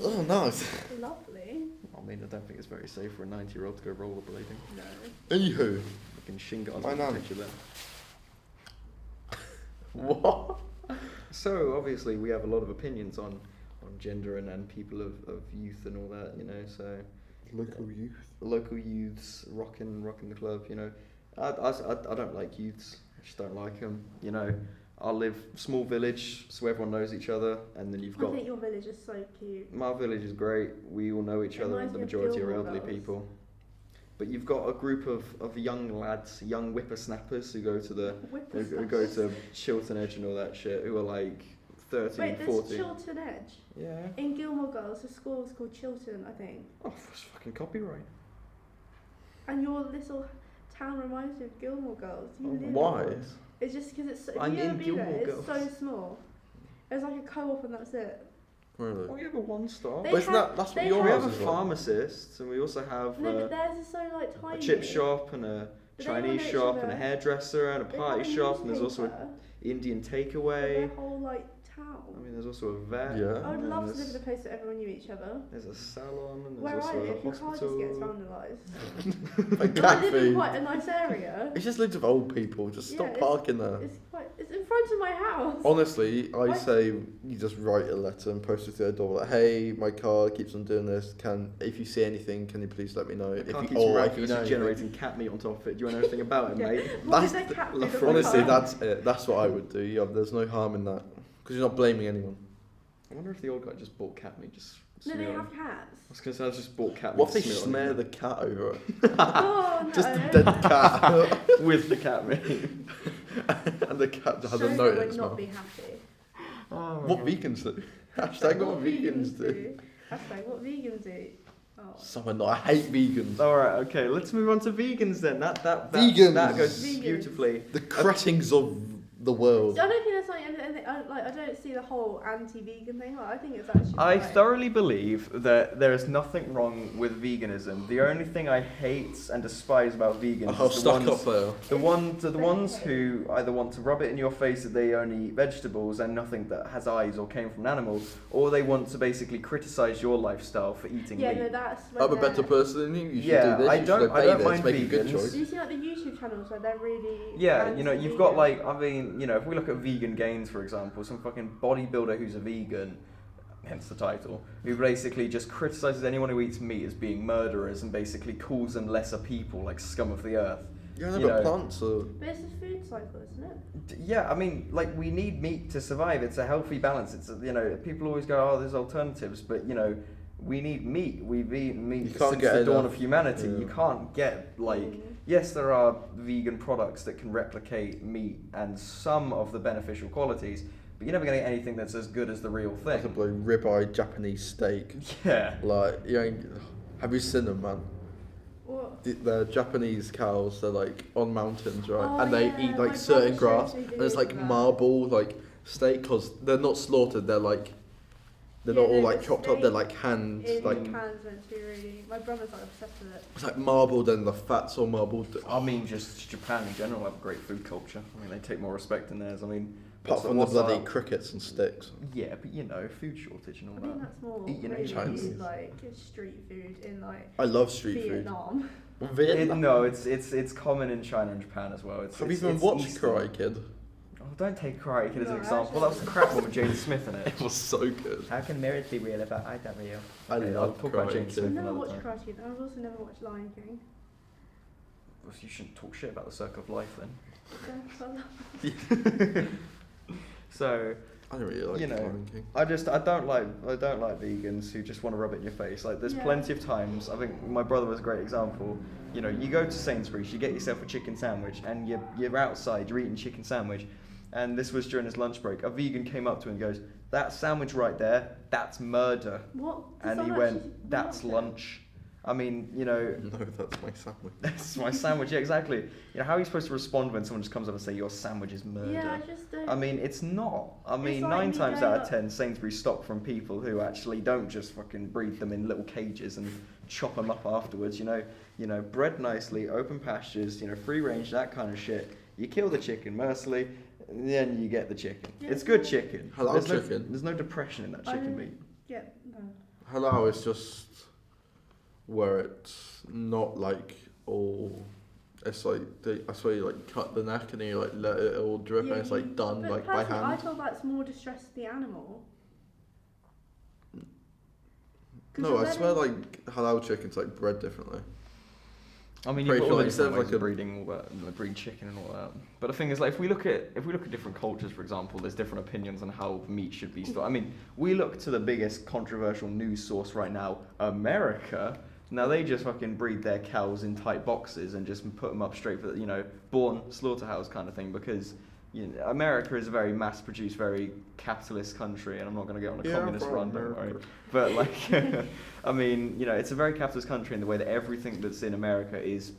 Oh, nice. lovely. I mean, I don't think it's very safe for a 90-year-old to go rollerblading. No. Anywho, Fucking shin guards Why on not? the picture there. what? So obviously we have a lot of opinions on gender and people of youth and all that, you know. So Local youth. local youths rocking the club, you know. I don't like youths. I just don't like them. You know, I live small village, so everyone knows each other, and then you've I got think your village is so cute. my village is great. We all know each It other, reminds and the me of majority are Gilmore elderly Girls. people. But you've got a group of young lads, young whippersnappers who go to who go to Chiltern Edge and all that shit, who are like 13, Wait, there's 14. Chiltern Edge. Yeah. In Gilmore Girls, the school was called Chiltern, I think. Oh, it's fucking copyright. And your little town reminds me of Gilmore Girls. You Oh, live why? in it. It's just because it's so, I'm you ever in been there? Gilmore It's so Girls. small. It's like a co-op and that's it. Really? Oh, you have a one-star. They But isn't have- that's what they your We have- have house a is like? pharmacist, and we also have No, but theirs is so like a tiny. chip shop and a But they all Chinese know each shop and a other. hairdresser and a They party have a shop, and there's also an newspaper Indian for their takeaway. whole like town. I mean, there's also a vet. Yeah. I would and love to live there's- in a place that everyone knew each other. There's a salon and there's Where also I a live, your car just gets hospital. vandalised. A But I live in cafe. quite a nice area. It's just lives with old people. Just Yeah, stop it's- parking there. It's in front of my house. Honestly, I Why- say you just write a letter and post it to their door. Like, hey, my car keeps on doing this. If you see anything, can you please let me know? The If car you, keeps or if you know miraculously anything. generating cat meat on top of it. Do you know anything about it, Yeah. mate? What is That's their cat the- food on my Honestly, car? that's it. That's what I would do. Yeah, there's no harm in that because you're not blaming anyone. I wonder if the old guy just bought cat meat just No, they Smear have it. cats. I was gonna say I just bought cat meat. What if they to smear on the cat over it? Oh no. Just a dead cat. with the cat meat. And the cat Show hasn't them noticed. would not No. be happy. Oh, What vegans do? Hashtag what vegans do. Hashtag what vegans do. Oh. Someone I hate vegans. All right, okay. Let's move on to vegans then. That Vegans. that goes Vegans. beautifully. The crattings of the world. So I don't think there's like anything. I don't see the whole anti-vegan thing. Like, I think it's actually. I quite- thoroughly believe that there is nothing wrong with veganism. The only thing I hate and despise about vegans I'll is the stuck ones, up there. the ones who either want to rub it in your face that they only eat vegetables and nothing that has eyes or came from an animal, or they want to basically criticize your lifestyle for eating Yeah, meat. no, that's. when I'm a they're- better person than you. You should Yeah, do this. I you don't- should I obey don't this. mind Make a good vegans. choice. Do you see like the YouTube channels where they're really? Yeah, you know, you've got anti-vegan? like, I mean, you know, if we look at Vegan Gains, for example, some fucking bodybuilder who's a vegan, hence the title, who basically just criticizes anyone who eats meat as being murderers and basically calls them lesser people, like scum of the earth. Yeah, you but know. plants are. But it's a food cycle, isn't it? Yeah, I mean, like, we need meat to survive. It's a healthy balance. It's, you know, people always go, oh, there's alternatives, but, you know, we need meat. We've eaten meat You can't since get the dawn enough. of humanity. Yeah. You can't get, like, Mm. yes, there are vegan products that can replicate meat and some of the beneficial qualities, but you're never going to get anything that's as good as the real Like a thing. bloody ribeye Japanese steak. Yeah. Like, you ain't, have you seen them, man? What? The Japanese cows, they're like on mountains, right? Oh, and they yeah, eat my like certain brother grass, shows me and it's videos like of that. marble, like steak, because they're not slaughtered, they're like, they're Yeah, not all no, like the chopped up, they're steak like hand, In like, cans meant to be really. My brother's like obsessed with it. it's like marbled and the fat's all marbled. I mean, just Japan in general have a great food culture. I mean, they take more respect in theirs. I mean, Apart from the what's bloody our- crickets and sticks. Yeah, but you know, food shortage and all I think that. that's more Eat your really Chinese. like street food in like I love street Vietnam. food. It, Vietnam. no, it's common in China and Japan as well. It's, Have you it's, even it's watched Eastern. Karate Kid? Oh, don't take Karate Kid as an No, example. That was the crap one with Jaden Smith in it. It was so good. How can marriage be real if I don't real? I Okay, I'll love talk about Karate Jaden I've Smith Kid. never another watched time. Karate Kid. I've also never watched Lion King. Well, you shouldn't talk shit about the circle of life then. So, So I don't really like You know, Lion King. I don't like vegans who just want to rub it in your face. Like there's Yeah. plenty of times. I think my brother was a great example. You know, you go to Sainsbury's, you get yourself a chicken sandwich, and you're outside, you're eating chicken sandwich, and this was during his lunch break. A vegan came up to him and goes, "That sandwich right there, that's murder." what? Does And he someone went, actually "That's watch it? lunch." I mean, you know, No, that's my sandwich. that's my sandwich. Yeah, exactly. You know, how are you supposed to respond when someone just comes up and say your sandwich is murder? Yeah, I just don't. I mean, it's not. I mean, like 9 you times go out of up- 10, Sainsbury's stock from people who actually don't just fucking breed them in little cages and chop them up afterwards. You know, bred nicely, open pastures. You know, free range, that kind of shit. You kill the chicken mercilessly, and then you get the chicken. Yeah, It's good yeah. chicken. Halal there's chicken. No, there's no depression in that I chicken don't- meat. Yeah, no. Halal is just where it's not like all. It's like that's where you like cut the neck and you like let it all drip Yeah, and it's like done but like by personally, I hand. feel that's more distress to the animal. 'Cause No, you're I swear letting- like halal chicken's like bred differently. I mean, Pretty you've got sure all the instead different of ways like of a- breeding all that, like breed chicken and all that. But the thing is, like, if we look at different cultures, for example, there's different opinions on how meat should be stored. I mean, we look to the biggest controversial news source right now, America. Now they just fucking breed their cows in tight boxes and just put them up straight for the, you know, born slaughterhouse kind of thing because. You know, America is a very mass-produced, very capitalist country, and I'm not going to get on a communist run, don't worry. But like, I mean, you know, it's a very capitalist country in the way that everything that's in America is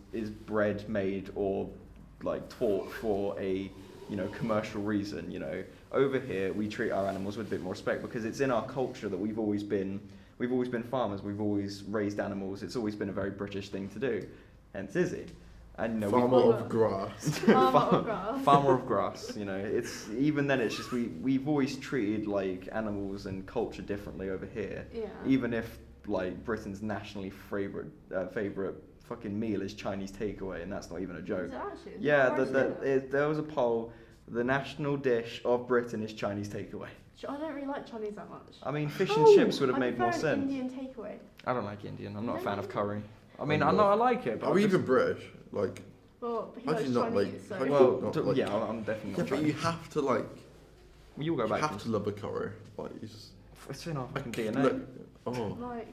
bred, made, or like taught for a commercial reason. You know, over here we treat our animals with a bit more respect because it's in our culture that we've always been farmers. We've always raised animals. It's always been a very British thing to do. Hence Izzy. And you know, Farmer we- of grass. farmer of grass. You know, it's even then. It's just we've always treated like animals and culture differently over here. Yeah. Even if like Britain's nationally favorite fucking meal is Chinese takeaway, and that's not even a joke. Is it actually? Yeah, Why is it? there was a poll. The national dish of Britain is Chinese takeaway. I don't really like Chinese that much. I mean, fish and Oh, chips would have I made more prefer an sense. Indian takeaway. I don't like Indian. I'm not a fan of Really? curry. I mean, I I know I like it. But Are I'm we just- even British? Like, Well, but he How do likes you not like- Chinese, so. how do you- Well, not d- like- yeah, I'm definitely yeah, not but you Chinese. have to like, You'll go you back. have to love a curry. Like, you just, It's in our fucking DNA. Look, oh. Like,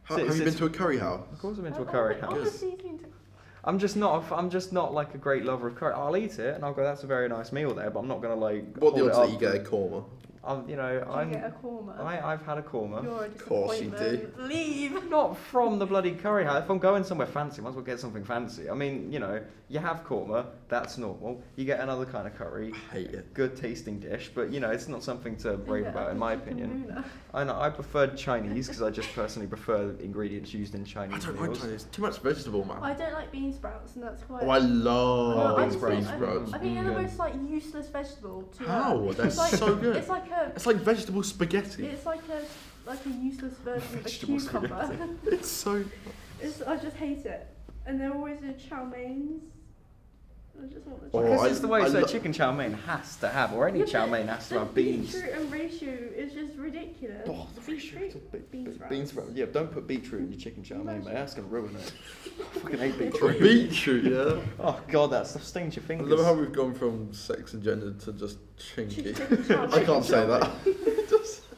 Have you been to a curry house? Of course, I've been to a curry house. Obviously, he's been to. I'm just not like a great lover of curry. I'll eat it and I'll go, that's a very nice meal there, but I'm not gonna like. What the hold it odds that up. you get a korma? You know, Did you get a korma? I've had a korma. You're a Of course you disappointment. Leave. Not from the bloody curry house. If I'm going somewhere fancy, might as well get something fancy. I mean, you know, you have korma, that's normal. You get another kind of curry, I hate it. good tasting dish, but you know, it's not something to rave Yeah, about in my chicken opinion. noodle. I know I preferred Chinese because I just personally prefer ingredients used in I Chinese don't like meals. Chinese. Too much vegetable, man. I don't like bean sprouts, and that's quite. Oh, I love Oh, bean bean sprouts. sprouts. I think they're the Yeah. most like useless vegetable. To How? They're It's like, so good. It's like a. It's like vegetable spaghetti. It's like a useless version of a Vegetable cucumber. It's so. I just hate it, and they're always in chow meins. I just want the Oh, Because I- it's the way I so lo- chicken chow mein has to have, or any Yeah, chow but mein has to the have beans. beetroot and ratio is just ridiculous. Oh, the Beetroot, bean sprouts. Bean sprouts. Yeah, don't put beetroot in your chicken chow mein, mate. That's gonna ruin it. I fucking hate For beetroot. beetroot, yeah. Oh god, that stuff stains your I fingers. love how we've gone from sex and gender to just chinky. Chicken chow I mein. can't say that.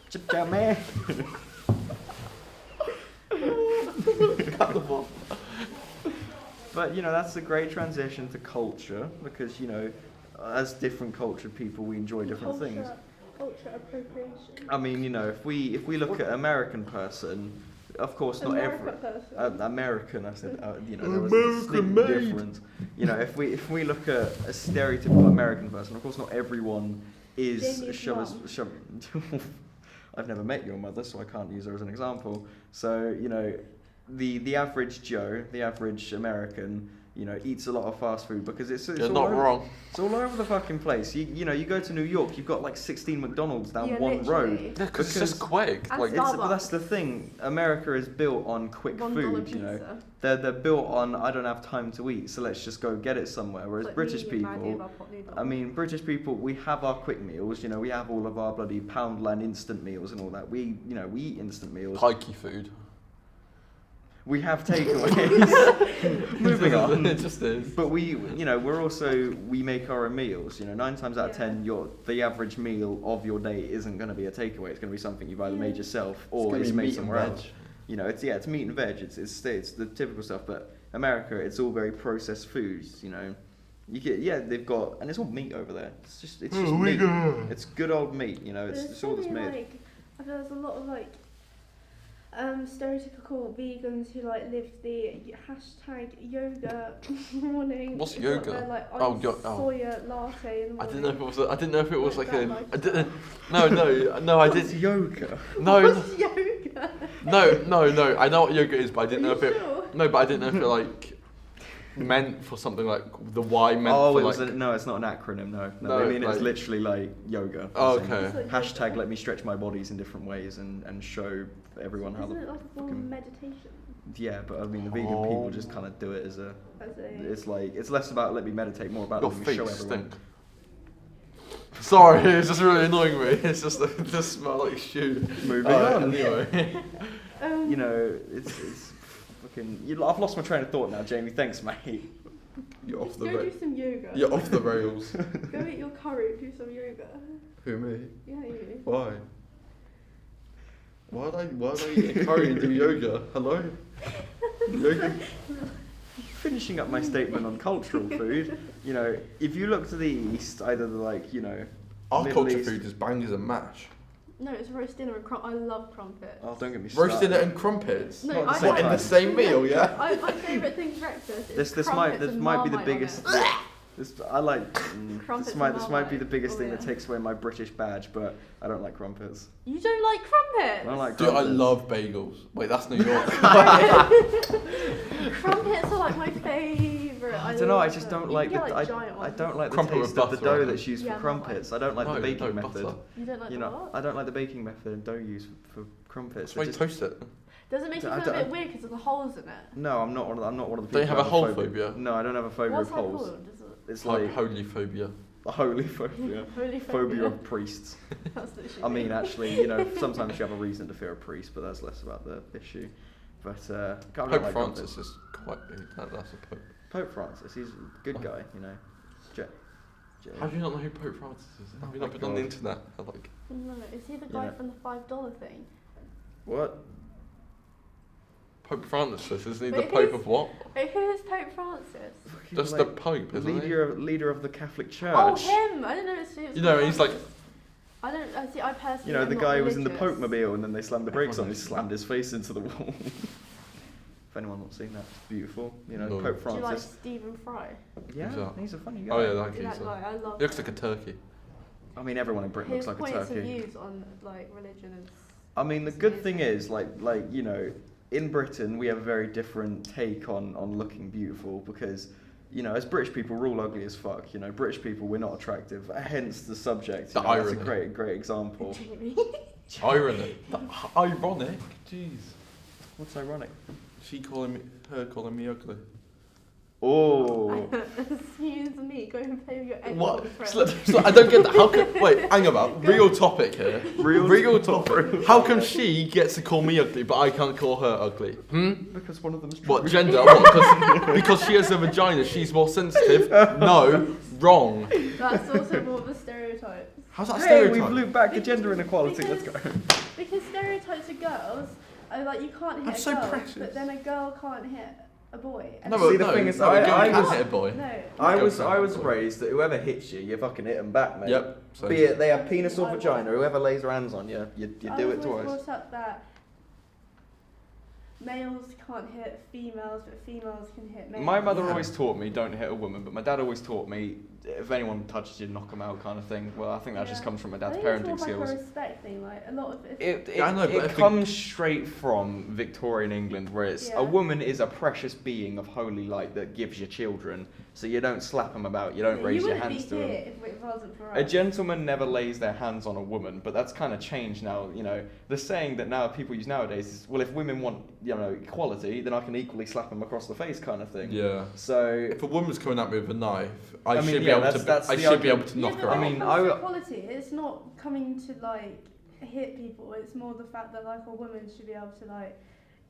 Chicken chow mein. Cut the ball. But you know, that's a great transition to culture because you know, as different cultured people, we enjoy different things. Culture appropriation. I mean, you know, if we look at an American person, of course not every American. I said, you know, there was a American distinct made. difference. You know, if we look at a stereotypical American person, of course not everyone is Jamie's shove. I've never met your mother, so I can't use her as an example. So you know, the average Joe, the average American, you know, eats a lot of fast food because it's You're all not over, wrong. It's all over the fucking place. You know, you go to New York, you've got like 16 McDonald's down Yeah, one road. literally. Yeah, because it's just quick. And Like, Starbucks. But that's the thing. America is built on quick $1 food. You know, pizza. they're built on I don't have time to eat, so let's just go get it somewhere. Whereas Like British medium Maggi people, above pot noodle. I mean, British people, we have our quick meals. You know, we have all of our bloody Poundland instant meals and all that. We eat instant meals. pikey food. We have takeaways. Moving on. It just is. But we make our own meals. You know, 9 times out of 10, the average meal of your day isn't going to be a takeaway. It's going to be something you've either made yourself or it's made somewhere else. You know, it's meat and veg. It's the typical stuff. But America, it's all very processed foods. You know, they've got, and it's all meat over there. It's just meat. It's good old meat. You know, it's all that's made. Like, I feel there's a lot of like stereotypical vegans who like live the hashtag yoga morning. What's They've got yoga? their, like, Oh, iced oh. soya latte in the I morning. didn't know if it was Like like a. that I didn't. No, I It's did. yoga. No, What's yoga? no. I know what yoga is, but I didn't know Are if you it. sure? No, but I didn't know if it like meant for something like the Y meant Oh, for it was like. no, it's not an acronym. No, No, I mean it's like- literally like yoga. Oh, As in, okay. It's like Hashtag yoga. let me stretch my bodies in different ways and show everyone how Isn't the it like a form of fucking- meditation? yeah. But I mean the vegan people just kind of do it as a. As a It's like it's less about let me meditate, more about Your let me feet show everyone. stink. Sorry, it's just really annoying me. It's just it just smell like shoe. Moving on. Anyway. You know, it's fucking. I've lost my train of thought now, Jamie. Thanks, mate. You're off Just the go do some yoga. You're off the rails. Go eat your curry and do some yoga. Who, me? Yeah, you. Why? Why'd I eat a curry and do yoga? Hello? Yoga? Finishing up my statement on cultural food, you know, if you look to the east, either the like, you know, Our Middle culture East- food is bangers and mash. No, it's roast dinner and I love crumpets. oh, don't get me Roast started. dinner and crumpets? No, Not the I same What, in time. the same meal, yeah? My favourite thing for breakfast is This crumpets might and be the Marmite on biggest. it. This I like. Crumpets This and might be the Marmite. biggest Oh, thing that yeah. takes away my British badge, but I don't like crumpets. You don't like crumpets? I don't like Dude, I crumpets. love bagels. Wait, that's New York. Crumpets are like my favourite. I don't know. I love just them. don't You like can the. get, like, giant I ones. don't like the Crumpet with taste of the butter on dough it. that's used Yeah, for not crumpets. I don't like the No, baking no, method. butter. You don't like You the know, what? I don't like the baking method and dough used for crumpets. Why It you just- toast it? Does it make you I feel a don't- bit weird because of the holes in it? No, I'm not one of the people. Don't you have who a hole phobia. phobia? No, I don't have a phobia What's of that holes. called? Is it It's Like like holy phobia. a holy phobia. holy Phobia of priests. That's literally I mean, it. actually, you know, sometimes you have a reason to fear a priest, but that's less about the issue. But I don't Pope like Francis crumpets. is quite big. That's a pope. Pope Francis, he's a good guy, you know. How do you not know who Pope Francis is? Have you not been on the internet? Like, No, is he the guy Yeah. from the $5 thing? What? Pope Francis, isn't he the Wait, Pope of what? Wait, who is Pope Francis? Just the Pope, isn't he? leader of the Catholic Church. Oh, him! I don't know it's You know, he's like, I don't. I see. I personally. You know, am the not guy who was in the religious. Pope mobile and then they slammed the brakes on. He Everyone knows. slammed his face into the wall. If anyone's not seen that, it's beautiful. You know, No. Pope Do you like Francis. Stephen Fry? Yeah, Who's that? he's a funny guy. oh yeah, that That geezer. guy, I love. He looks him. like a turkey. I mean, everyone in Britain His looks like a points of turkey. views on like religion and. I mean, the good thing is, like you know, in Britain we have a very different take on looking beautiful because, you know, as British people, we're all ugly as fuck. You know, British people, we're not attractive. Hence the subject. The You know, that's a irony. great example. Irony. Ironic. Jeez. What's ironic? Her calling me ugly. Oh. Excuse me, go and play with your egg. What? friend. I don't get that. How come? Wait, hang about. Real topic here. Real topic. How come she gets to call me ugly, but I can't call her ugly? Because one of them's true. What gender? What, because she has a vagina, she's more sensitive. No, wrong. That's also more of a stereotype. How's that Hey, stereotype? we've looped back to Because- gender inequality. Let's go. Because stereotypes of girls are like you can't hit That's a so girl, precious. but then a girl can't hit a boy. And No, See, but the thing is, no, I can was- hit a boy. no. I Go was for I it. was raised that whoever hits you, you fucking hit them back, mate. Yep. So Be it they have penis or vagina, whoever lays their hands on you, you I do was it always twice. brought up that males can't hit females, but females can hit males. My mother always taught me don't hit a woman, but my dad always taught me if anyone touches you, knock them out, kind of thing. Well, I think that just Yeah. comes from my I dad's think parenting it's more skills. like a respect thing. Like a lot of Yeah, I know, but It if comes straight from Victorian England, where it's Yeah. a woman is a precious being of holy light that gives you children. So you don't slap them about, you don't raise your hands to You them. wouldn't be here if it wasn't for us. A gentleman never lays their hands on a woman, but that's kind of changed now. You know, the saying that now people use nowadays is, well, if women want, you know, equality, then I can equally slap them across the face, kind of thing. yeah. So If a woman's coming at me with a knife, I I mean, should be yeah, able that's- to. that's I the should be able argument. to knock yeah, her but out. I when mean, it comes I to w- equality, it's not coming to like hit people. It's more the fact that like a woman should be able to like,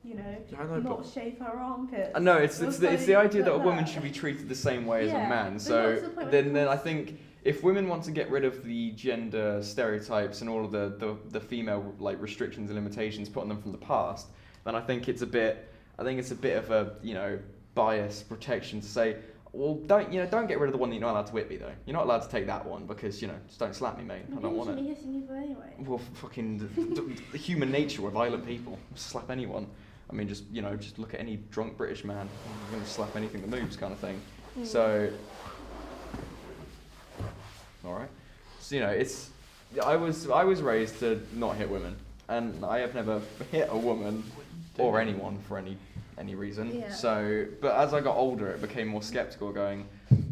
you know, Yeah, I know, not but shave her armpits. no, it's Or it's the something idea that a like woman that. should be treated the same way as a Yeah, man. but So what's the point when it then I comes- think if women want to get rid of the gender stereotypes and all of the female like restrictions and limitations put on them from the past, then I think it's a bit of a, you know, bias protection to say, well, don't get rid of the one that you're not allowed to whip me though. You're not allowed to take that one because, you know, just don't slap me, mate. I don't want it. Usually hissing people anyway. Well, fucking the human nature, we're violent people. Slap anyone. I mean, just look at any drunk British man. You're gonna slap anything that moves, kind of thing. Mm. So, all right. So I was raised to not hit women, and I have never hit a woman or anyone for any reason. Yeah. So, but as I got older, it became more skeptical, going,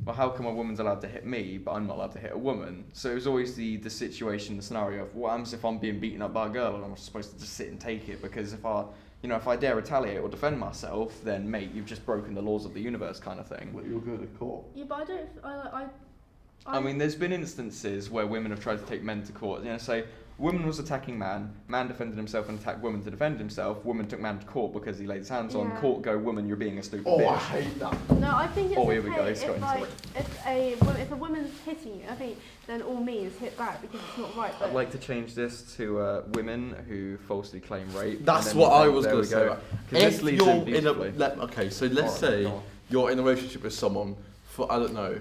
well, how come a woman's allowed to hit me, but I'm not allowed to hit a woman? So it was always the situation, the scenario of what happens if I'm being beaten up by a girl and I'm supposed to just sit and take it, because if I dare retaliate or defend myself, then mate, you've just broken the laws of the universe, kind of thing. You're good at court. Yeah, but I don't. I mean, there's been instances where women have tried to take men to court. You know, say woman was attacking man defended himself and attacked woman to defend himself. Woman took man to court because he laid his hands on. Yeah. Court go, woman, you're being a stupid Oh, I bitch. hate that. No, I think it's Oh, okay here we go, it's got if into like it. if a woman's hitting you, I think then all means hit back because it's not right. But I'd like to change this to women who falsely claim rape. That's and then what I there was we going to say. go. Right. 'Cause this If leads you're in in a, beautifully. okay, so let's Alright, say go on. you're in a relationship with someone for, I don't know,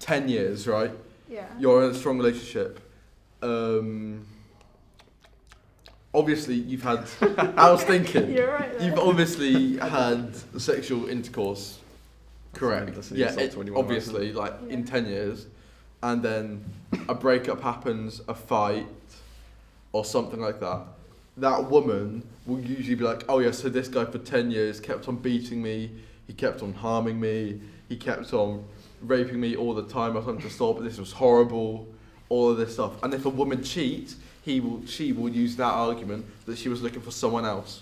10 years, right? yeah. You're in a strong relationship. Obviously, you've had. I was thinking. You're right there. You've obviously had sexual intercourse. Correct. That's an Yeah, insult to anyone, obviously, like in Yeah. 10 years, and then a breakup happens, a fight, or something like that. That woman will usually be like, "Oh yeah, so this guy for 10 years kept on beating me. He kept on harming me. He kept on raping me all the time. I was trying to stop, but this was horrible. All of this stuff." And if a woman cheats, she will use that argument that she was looking for someone else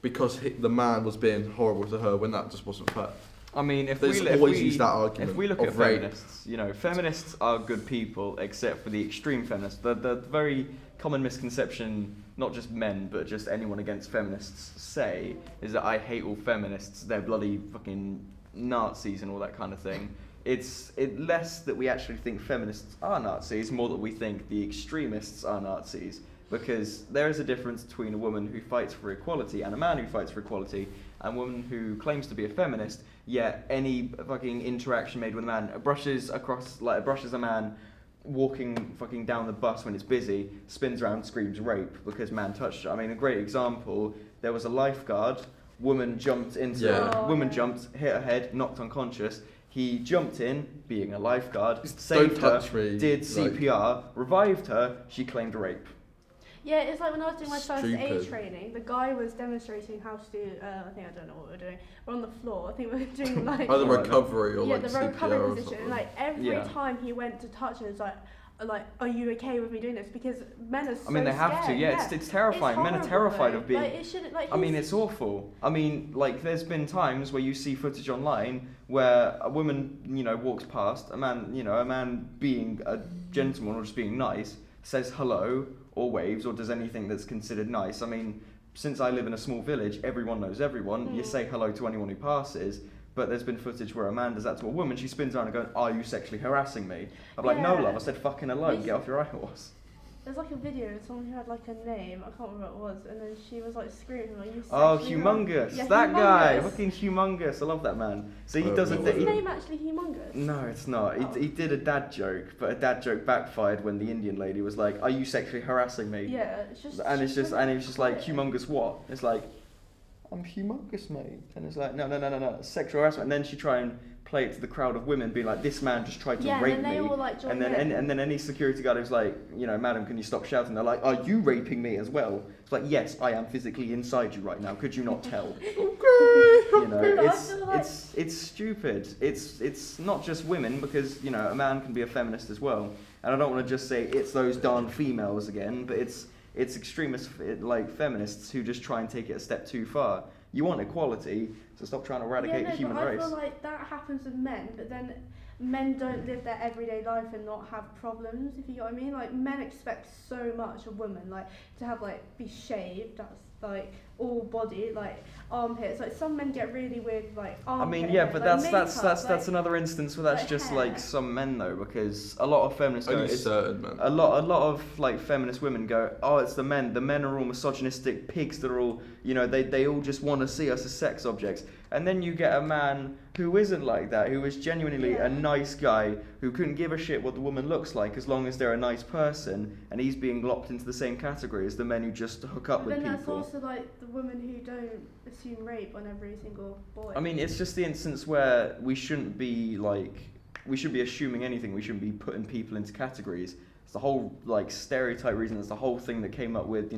because the man was being horrible to her when that just wasn't fair. I mean, if There's we always use that argument. if we look of at rape. feminists, you know, feminists are good people except for the extreme feminists. The very common misconception, not just men but just anyone against feminists say, is that I hate all feminists. They're bloody fucking Nazis and all that kind of thing. it's less that we actually think feminists are Nazis, more that we think the extremists are Nazis. Because there is a difference between a woman who fights for equality and a man who fights for equality, and a woman who claims to be a feminist, yet any fucking interaction made with a man brushes a man walking fucking down the bus when it's busy, spins around, screams rape because man touched her. I mean, a great example, there was a lifeguard, woman jumped, hit her head, knocked unconscious. He jumped in, being a lifeguard, saved her, did CPR, revived her, she claimed rape. Yeah, it's like when I was doing my first Stupid. aid training, the guy was demonstrating how to do, I don't know what we were doing. We're on the floor, I think we were doing like... Either recovery or the CPR recovery or position. something. And like every time he went to touch her, it's like, are you okay with me doing this? Because men are so I mean, they have scared. to, it's terrifying. It's Men are terrified though. of being... Like, it shouldn't, like, I mean, it's awful. I mean, like, there's been times where you see footage online where a woman, walks past, a man being a gentleman or just being nice, says hello or waves or does anything that's considered nice. I mean, since I live in a small village, everyone knows everyone. You say hello to anyone who passes. But there's been footage where a man does that to a woman, she spins around and goes, are you sexually harassing me? I'm like, no love, I said fucking hello, get off your high horse. There's like a video of someone who had like a name, I can't remember what it was, and then she was like screaming like, you Humongous, yeah, that Humongous. guy, fucking Humongous, I love that man. So he does Is his name actually Humongous? No, it's not. He did a dad joke, but a dad joke backfired when the Indian lady was like, are you sexually harassing me? Yeah, it's just... And he was just like, humongous what? It's like, I'm humongous, mate. And it's like, no, sexual harassment. And then she try and play it to the crowd of women, being like, this man just tried to rape and then me. they all, like, join and then any security guard who's like, madam, can you stop shouting? They're like, are you raping me as well? It's like, yes, I am physically inside you right now. Could you not tell? It's stupid. It's not just women, because a man can be a feminist as well. And I don't want to just say it's those darn females again, but it's extremist like feminists who just try and take it a step too far. You want equality, so stop trying to eradicate the human race. I feel like that happens with men, but then men don't live their everyday life and not have problems, if you get what I mean. Like, men expect so much of women, like to have be shaved, that's like all body, like armpits. Like some men get really weird armpit. But that's another instance where that's just hair. Some men though, because a lot of feminists go, certain men. A lot of feminist women go, oh, it's the men. The men are all misogynistic pigs that are all, they all just want to see us as sex objects. And then you get a man who isn't like that, who is genuinely a nice guy, who couldn't give a shit what the woman looks like as long as they're a nice person, and he's being locked into the same category as the men who just hook up with people. But then that's also the women who don't assume rape on every single boy. I mean, it's just the instance where we shouldn't be assuming anything. We shouldn't be putting people into categories. It's the whole stereotype reason. It's the whole thing that came up with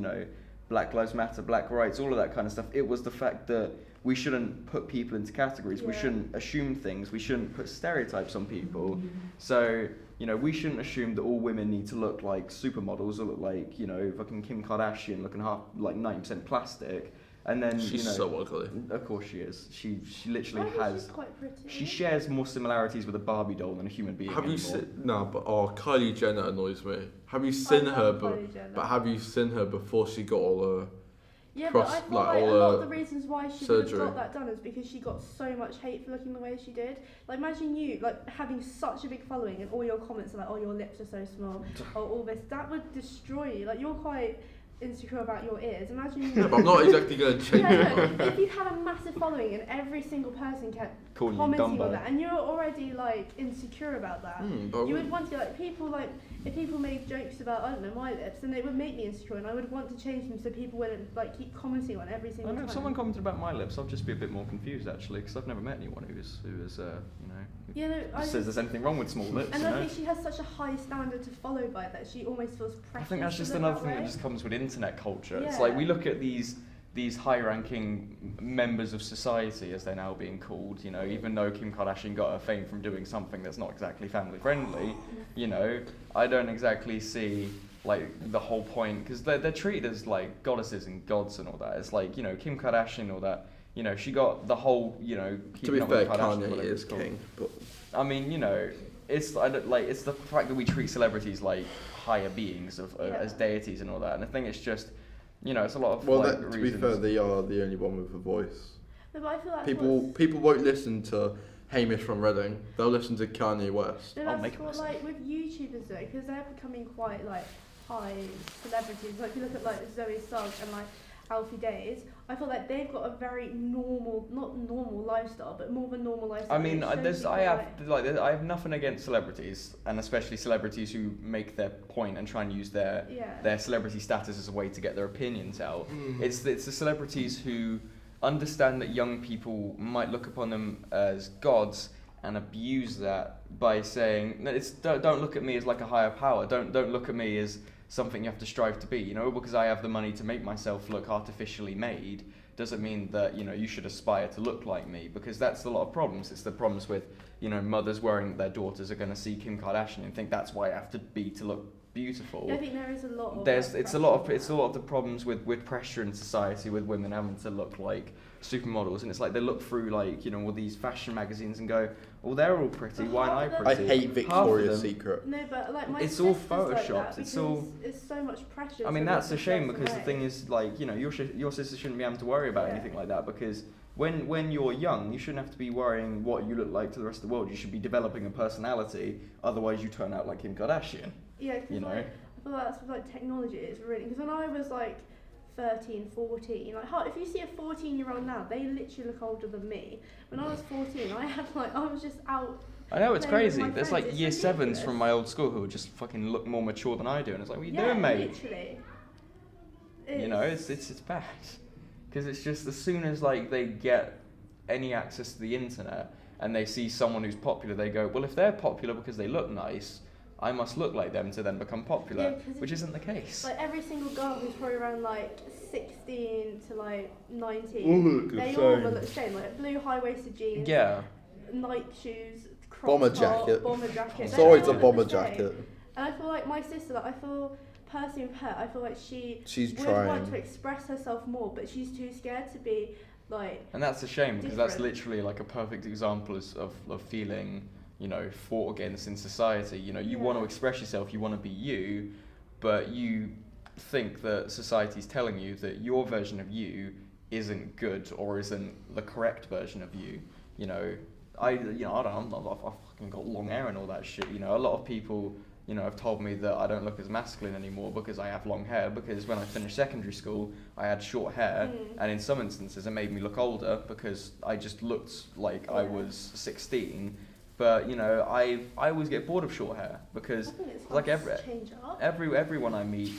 Black Lives Matter, Black rights, all of that kind of stuff. It was the fact that we shouldn't put people into categories. We shouldn't assume things. We shouldn't put stereotypes on people. So, we shouldn't assume that all women need to look like supermodels or look like, fucking Kim Kardashian looking half 90% plastic. And then she's so ugly. Of course she is. She literally she's quite pretty. She shares more similarities with a Barbie doll than a human being. Have you seen? No, but Kylie Jenner annoys me. Have you seen her? But have you seen her before she got all her? Yeah, but I feel like a lot of the reasons why she could have got that done is because she got so much hate for looking the way she did. Like, imagine you having such a big following and all your comments are like, oh, your lips are so small, or all this. That would destroy you. Like, you're quite insecure about your ears. Imagine you... Yeah, but I'm not exactly going to change it. If you had a massive following and every single person kept commenting on that, and you're already insecure about that, you would want to if people made jokes about, I don't know, my lips, then it would make me insecure, and I would want to change them so people wouldn't keep commenting on every single time. If someone commented about my lips, I'd just be a bit more confused actually, because I've never met anyone who says there's anything wrong with small lips. And I think she has such a high standard to follow by that she almost feels pressure. I think that's just another thing that just comes with internet culture. Yeah. It's like we look at these high-ranking members of society, as they're now being called, even though Kim Kardashian got her fame from doing something that's not exactly family-friendly, I don't exactly see, the whole point, because they're treated as, goddesses and gods and all that. It's Kim Kardashian, all that, she got the whole, to be fair, Kanye is king, but... I mean, it's the fact that we treat celebrities like higher beings as deities and all that, and I think it's just... it's a lot of reasons. To be reasons. fair, they are the only one with a voice. No, but I feel like people won't listen to Hamish from Reading, they'll listen to Kanye West. No, I'll that's make it what, myself. like with YouTubers though, because they're becoming quite like high celebrities. Like if you look at like Zoe Sugg and like Alfie Days, I feel like they've got a very normal, not normal lifestyle, but more of a normal lifestyle. I mean, It shows there's, people, I have nothing against celebrities, and especially celebrities who make their point and try and use their celebrity status as a way to get their opinions out. It's the celebrities who understand that young people might look upon them as gods and abuse that by saying, no, don't look at me as like a higher power. Don't look at me as something you have to strive to be. You know, because I have the money to make myself look artificially made doesn't mean that, you know, you should aspire to look like me, because that's a lot of problems. It's the problems with, you know, mothers worrying that their daughters are going to see Kim Kardashian and think that's why I have to be to look beautiful. I think there is a lot of. It's a lot of the problems with pressure in society, with women having to look like supermodels, and it's like they look through like, you know, all these fashion magazines and go, well, they're all pretty, why aren't I I pretty? hate Victoria's Secret. No, but like my It's all sister's like photoshopped, that it's all- because it's so much pressure. I mean, to that's look a shame, certain because the way. thing is, like, you know, your sister shouldn't be having to worry about Yeah. anything like that, because when you're young, you shouldn't have to be worrying what you look like to the rest of the world. You should be developing a personality, otherwise you turn out like Kim Kardashian. Yeah, because You know? like, I feel like that's with like technology. It's really, because when I was like 13, 14, like if you see a 14-year-old now, they literally look older than me. When I was 14, I was just out. I know, it's playing with crazy. my There's friends. like It's year sevens ridiculous. from my old school who just fucking look more mature than I do, and it's like, what are you Yeah, doing, mate? literally. You know, it's bad, because it's just as soon as like they get any access to the internet and they see someone who's popular, they go, well, if they're popular because they look nice, I must look like them to then become popular, Yeah, 'cause which isn't the case. Like every single girl who's probably around like 16 to like 19, All look the they all same. look the same. Like blue high-waisted jeans, Yeah, Nike shoes, crop Bomber top, jacket. bomber jacket. It's They always all a look bomber the same. jacket. And I feel like my sister, like I feel personally with her, I feel like She's would want to trying. express herself more, but she's too scared to be like. and that's a shame, because that's Different. literally like a perfect example of feeling, you know, fought against in society. You know, you want to Yeah. express yourself, you want to be you, but you think that society's telling you that your version of you isn't good or isn't the correct version of you. You know, I don't know, I've fucking got long hair and all that shit. You know, a lot of people, you know, have told me that I don't look as masculine anymore because I have long hair, because when I finished secondary school, I had short hair, and in some instances it made me look older because I just looked like I was 16. But, you know, I always get bored of short hair, I because think it's like hard to change up. everyone I meet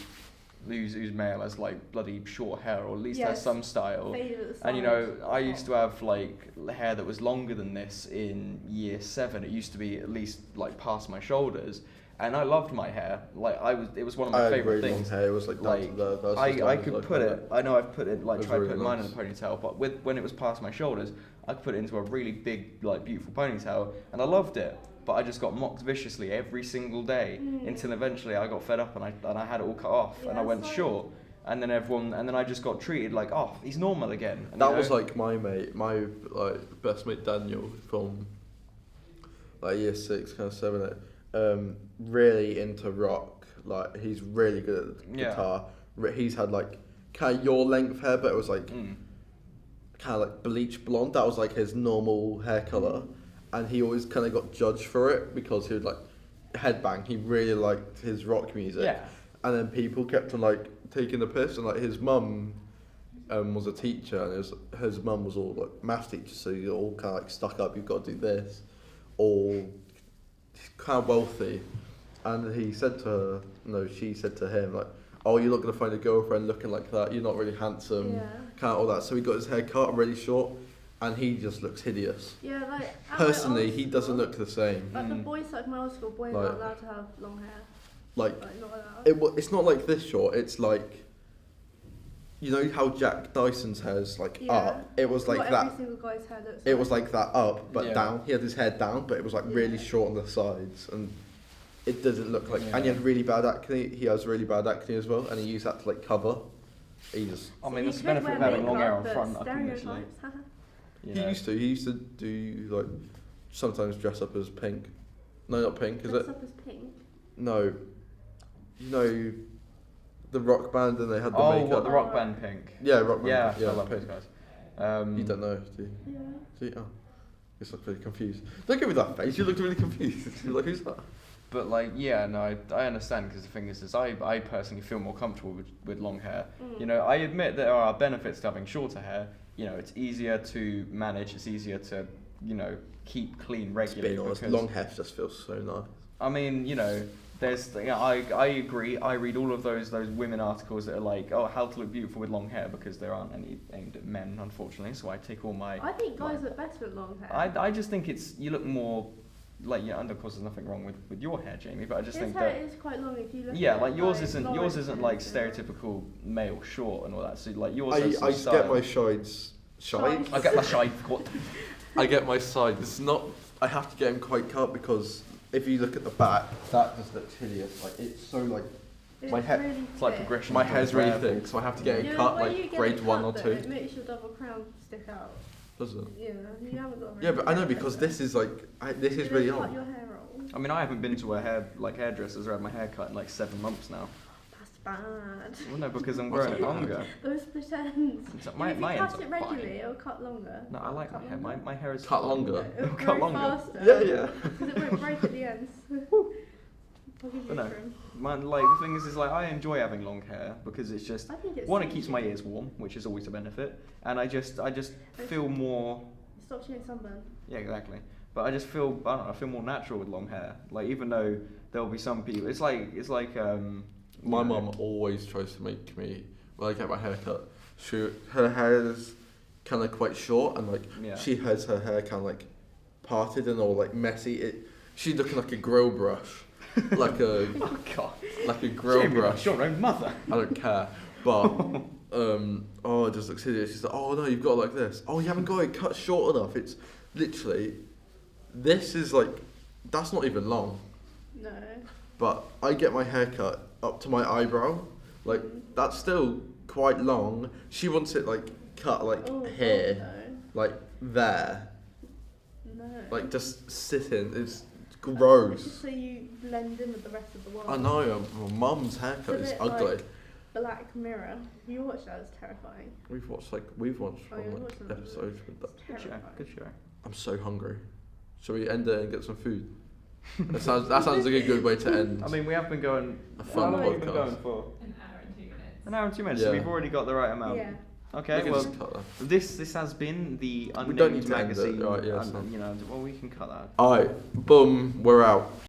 who's male has like bloody short hair, or at least has Yes. some style. Faded at the And you sides. know, I used to have like hair that was longer than this in year 7. It used to be at least like past my shoulders, and I loved my hair. Like it was one of I my had favorite really long things. hair. It was like down Like to the. That was I just down to, could like, put my it. I know I've put it like It was tried really putting mine in a nice. ponytail, but when it was past my shoulders, I could put it into a really big, like beautiful ponytail, and I loved it. But I just got mocked viciously every single day until eventually I got fed up and I had it all cut off, and I Yeah, went it's like- short. And then I just got treated like, oh, he's normal again. And, That you was know, like my mate, my like best mate Daniel from like year 6, kind of 7. Really into rock. Like he's really good at Yeah. guitar. He's had like kind of your length hair, but it was like mm. kind of like bleach blonde. That was like his normal hair color, and he always kind of got judged for it because he would like headbang. He really liked his rock music. Yeah. And then people kept on like taking the piss, and like his mum was a teacher, and his mum was all like maths teacher, so you're all kind of like stuck up. You've got to do this, all kind of wealthy. And he said to her, no, she said to him like, "Oh, you're not gonna find a girlfriend looking like that. You're not really handsome." Yeah. Kind of all that. So he got his hair cut really short, and he just looks hideous. Yeah, like at my Personally, old he doesn't school, look the same. Like the boys at my old school, boys Like- aren't allowed to have long hair. Like Like not allowed. it's not like this short. It's like, you know how Jack Dyson's hair's like Yeah. up. It was like Not that. Every single guy's hair looks. It was like that up, but Yeah. down. He had his hair down, but it was like really Yeah. short on the sides, and it doesn't look like. And he Yeah. had really bad acne. He has really bad acne as well, and he used that to like cover. He just. I mean, you that's the could benefit wear of having long hair on makeup, front. but I think, actually. stereotypes, haha. You He know. used to. He used to do like sometimes dress up as pink. No, not pink. Is Dress it? up as pink. No. You know, the rock band, and they had the Oh, makeup. what, the rock band Pink? Yeah, rock band. Yeah, yeah, I love pink. those guys. You don't know, do you? Yeah. See? Oh. It's like really confused. Don't give me that face. You looked really confused. You're like, who's that? But like, yeah, no, I understand because the thing is I personally feel more comfortable with long hair. You know, I admit there are benefits to having shorter hair. You know, it's easier to manage. It's easier to, you know, keep clean regularly. Honest, because long hair just feels so nice. I mean, you know, there's, you know, I agree. I read all of those women articles that are like, oh, how to look beautiful with long hair because there aren't any aimed at men, unfortunately. So I take all my. I think guys look better with long hair. I just think you look more. Like, yeah, and of course there's nothing wrong with your hair, Jamie, but I just His think hair that is quite long if you look yeah, at like yours like, isn't like stereotypical male short and all that. So like yours has some I style. get my sides. Sides? I get my side. What? I get my sides. It's not. I have to get them quite cut because if you look at the back, that just looks hideous. Like it's so like It's my hair- really It's like thick. progression. my hair's really Hair. thick, so I have to get it Yeah, cut when you like get grade it 1 cut, or though, 2. It makes your double crown stick out. Does it? Yeah, you haven't got. Yeah, but I know because this is like this is really cut old. your hair off. I mean, I haven't been to a hairdressers or had my hair cut in like 7 months now. That's bad. Well, no, because I'm growing it longer. Those pretends. It's like My, if you my cut ends it are regularly, fine. it'll cut longer. No, I like Cut my hair. longer. My hair is Cut fine. longer. It'll Cut grow longer. faster. Yeah. Because it won't break at the ends. I'll give you But no. a trim. Like the thing is like I enjoy having long hair because it's just I think it's one, it keeps my ears warm, which is always a benefit, and I just feel more. It stops you getting sunburn. Yeah, exactly. But I just feel I feel more natural with long hair. Like even though there'll be some people, it's like My you know, mum always tries to make me when I get my hair cut. Her hair is kind of quite short and like Yeah. she has her hair kind of like parted and all like messy. She's looking like a grill brush, like a Oh God. like a grill Jamie, brush. that's your own mother. I don't care, but oh, it just looks hideous. She's like, oh no, you've got it like this. Oh, you haven't got it cut short enough. It's literally, this is like, that's not even long. No. But I get my hair cut up to my eyebrow, like that's still quite long. She wants it like cut like Oh, here, like there, no. like just sitting. It's gross. So you blend in with the rest of the world. I know. My mum's haircut It's is a bit ugly. like Black Mirror. You watched that? It's terrifying. We've watched Oh, you one watched them. episodes with that. It's Good show. terrifying. Good show. I'm so hungry. Shall we end it and get some food? That sounds like a good way to end. I mean, we have been going. A How fun long have we been podcast. going for? An hour and 2 minutes. An hour and 2 minutes. Yeah. So we've already got the right amount. Yeah. Okay. We can Well, just cut that. this has been the We don't need Unnamed to end it, magazine. right, yeah, it's fine. You know, well, we can cut that. Alright, boom, we're out.